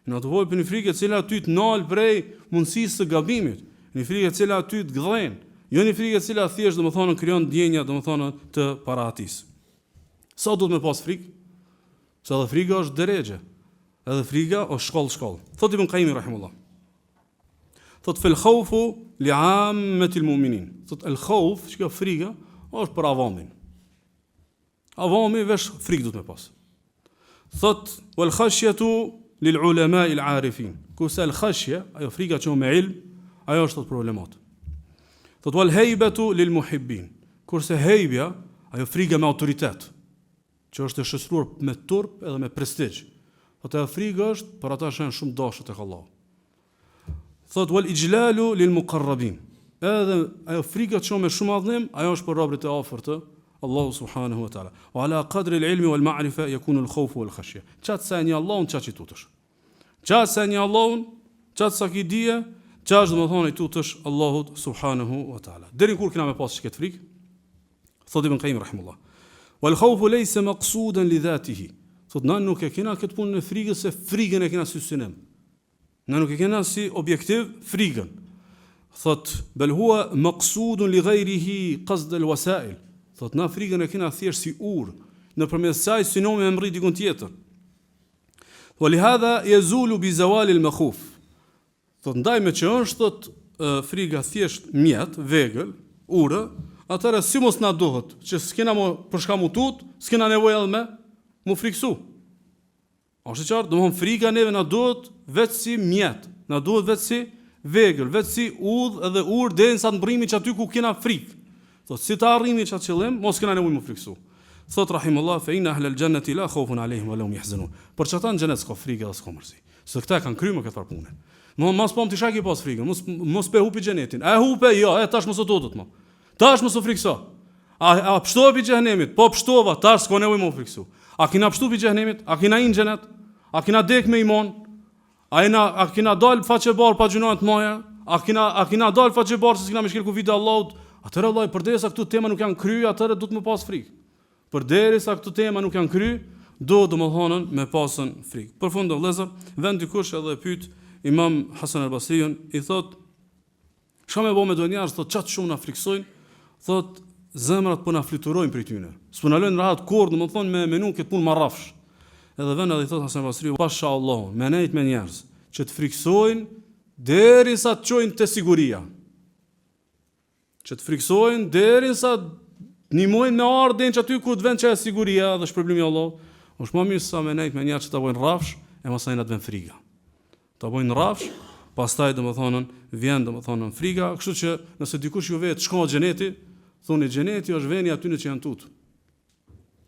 A: I na të fol për një frikë e cila ty të nal prej mundësisë së gabimit, një frikë e cila ty të gdhen, jo një frikë e cila thjesht domethënë krijon ndjenja domethënë të paratis. Sa duhet me pas frikë? Se edhe frika është deregje, edhe frika është shkollë. Thot Ibn Qayyim rahimullah. Thot fil khawfu li 'ammatil mu'minin. Thot el khawf, që frika është për avamin. Avami vesh frikë duhet me pas. Thot wal khashyatu lil ulama'i al 'arifin. Kurse el khashya, ajo frika që me ilm, ajo është problemat. Thot wal haybatu lil muhibbin. Kurse hejbja, ajo friga me autoritet, që është e shoqëruar me turp edhe me prestigj. Ajo friga është për ata që janë shumë dashur tek Allahu. Thot wal ijlalu lil muqarrabin. Edhe ajo friga që me shumë adhnim, ajo është për robërit e afërt të Allahu subhanahu wa taala. Wa ala qadri al-ilmi wal ma'rifa yakunu al-khawf wal khashya. Çat sa një Allahun çat i tutësh. Çat sa një Allahun, çat sa ki dije, çat domethënë i tutësh Allahut subhanahu wa taala. Deri kur kena me pas çket frikë? Thot Ibn Qayyim rahimullah. Wal khawfu laysa maqsudan li dhatihi. Thot na nuk e kena këtë punë në frikë se frikën e kena si synim. Na nuk e kena si objektiv frikën. Thot bel huwa maqsudun li ghayrihi qasd al-wasail. Thot na frikën e kena thjesht si urë, nëpërmjet saj synojmë me mrit dikun tjetër. Walihadha yazulu bi zawali al-makhuf. Thot ndaj me që është thot frika thjesht mjet, vegël, urë, atëra si mos na duhet, që s'kena më për shka mu tut, s'kena nevojë edhe me mu friksu. Është qartë, domthon frika neve na duhet vetë si mjet, na duhet vetë si vegël, vetë si udhë edhe urë derisa të mbrimi që aty ku kena frikë. Thot si ta arrini çat qëllim, mos kena nevojë mu friksu. Thot rahimullah fa inna ahlal jannati la khawfun alayhim wa lahum yahzanun. Për çata në xhenet s'ka frikë edhe s'ka mërzi. Se këta kanë kryer këtë punë. Mos po më tishak i pas frikën, mos pe hupi xhenetin. A hupe jo, tash mos u tutut më. Tash mos u frikso. A pështova pi xhenemit? Po pështova, tash s'ka nevojë mu friksu. A kina pështu pi xhenemit? A kina in xhenet? A kina dek me iman? A kina dal faqe bar pa gjuna të moja? A kina dal faqe bar se s'kina me shkel ku vite Allahut? Atëherë vëllai, përderisa këtu tema nuk janë kry, atëherë do të më pas frikë. Përderisa këtu tema nuk janë kry, do domethënë me pasën frikë. Përfundo vëllezër, vend dikush edhe pyet Imam Hasan al-Basriun, i thot, çka më bë me do njerëz, thot çat shumë na friksojnë, thot zemrat po na fluturojnë prej tyre. S'po na lënë rahat kurrë, domethënë me menu këtë punë marrafsh. Edhe vend edhe i thot Hasan al-Basriu, pashallah, me nejt me njerëz që të friksojnë derisa të çojnë te siguria. Që të friksojnë derisa nimojnë me ardhen që aty ku të vend që e siguria dhe shpërblimi i Allahut. Është më mirë sa me nejt me njerëz që ta bojnë rrafsh, e mos ai na të vend frika. Ta bojnë rrafsh, pastaj domethënë vjen domethënë frika, kështu që nëse dikush ju vet shkon në xheneti, thoni xheneti është veni aty që janë tut.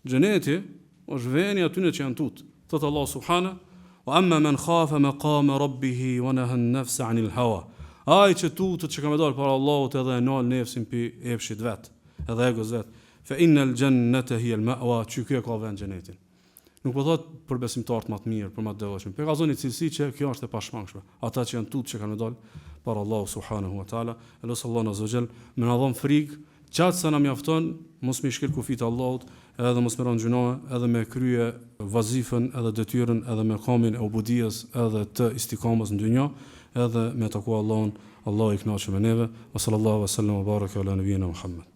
A: Xheneti është veni aty që janë tut. Thot Allah subhanahu wa amma man khafa maqama rabbih wa naha an-nafsa 'anil hawa. Ai që tutët që ka me dalë para Allahut edhe e nal nefsin pi epshit vet, edhe egos vet. Fa innal jannata hiya al-ma'wa, që kjo ka vend xhenetin. Nuk po thot për besimtarët më të mirë, për më të devotshëm. Për ka zoni cilësi që kjo është e pashmangshme. Ata që janë tutë që kanë me dalë para Allahut subhanahu wa taala, elos Allahu azza wajal, më na dhon frikë, çat sa na mjafton, mos më shkel kufit Allahut, edhe mos më rën gjunoje, edhe me krye vazifën, edhe detyrën, edhe me kamin e ubudies, edhe të istikamës në dynjë, edhe me takua Allahun, Allahu i kënaqur me neve. Sallallahu alaihi wasallam wa baraka ala nabiyina Muhammad.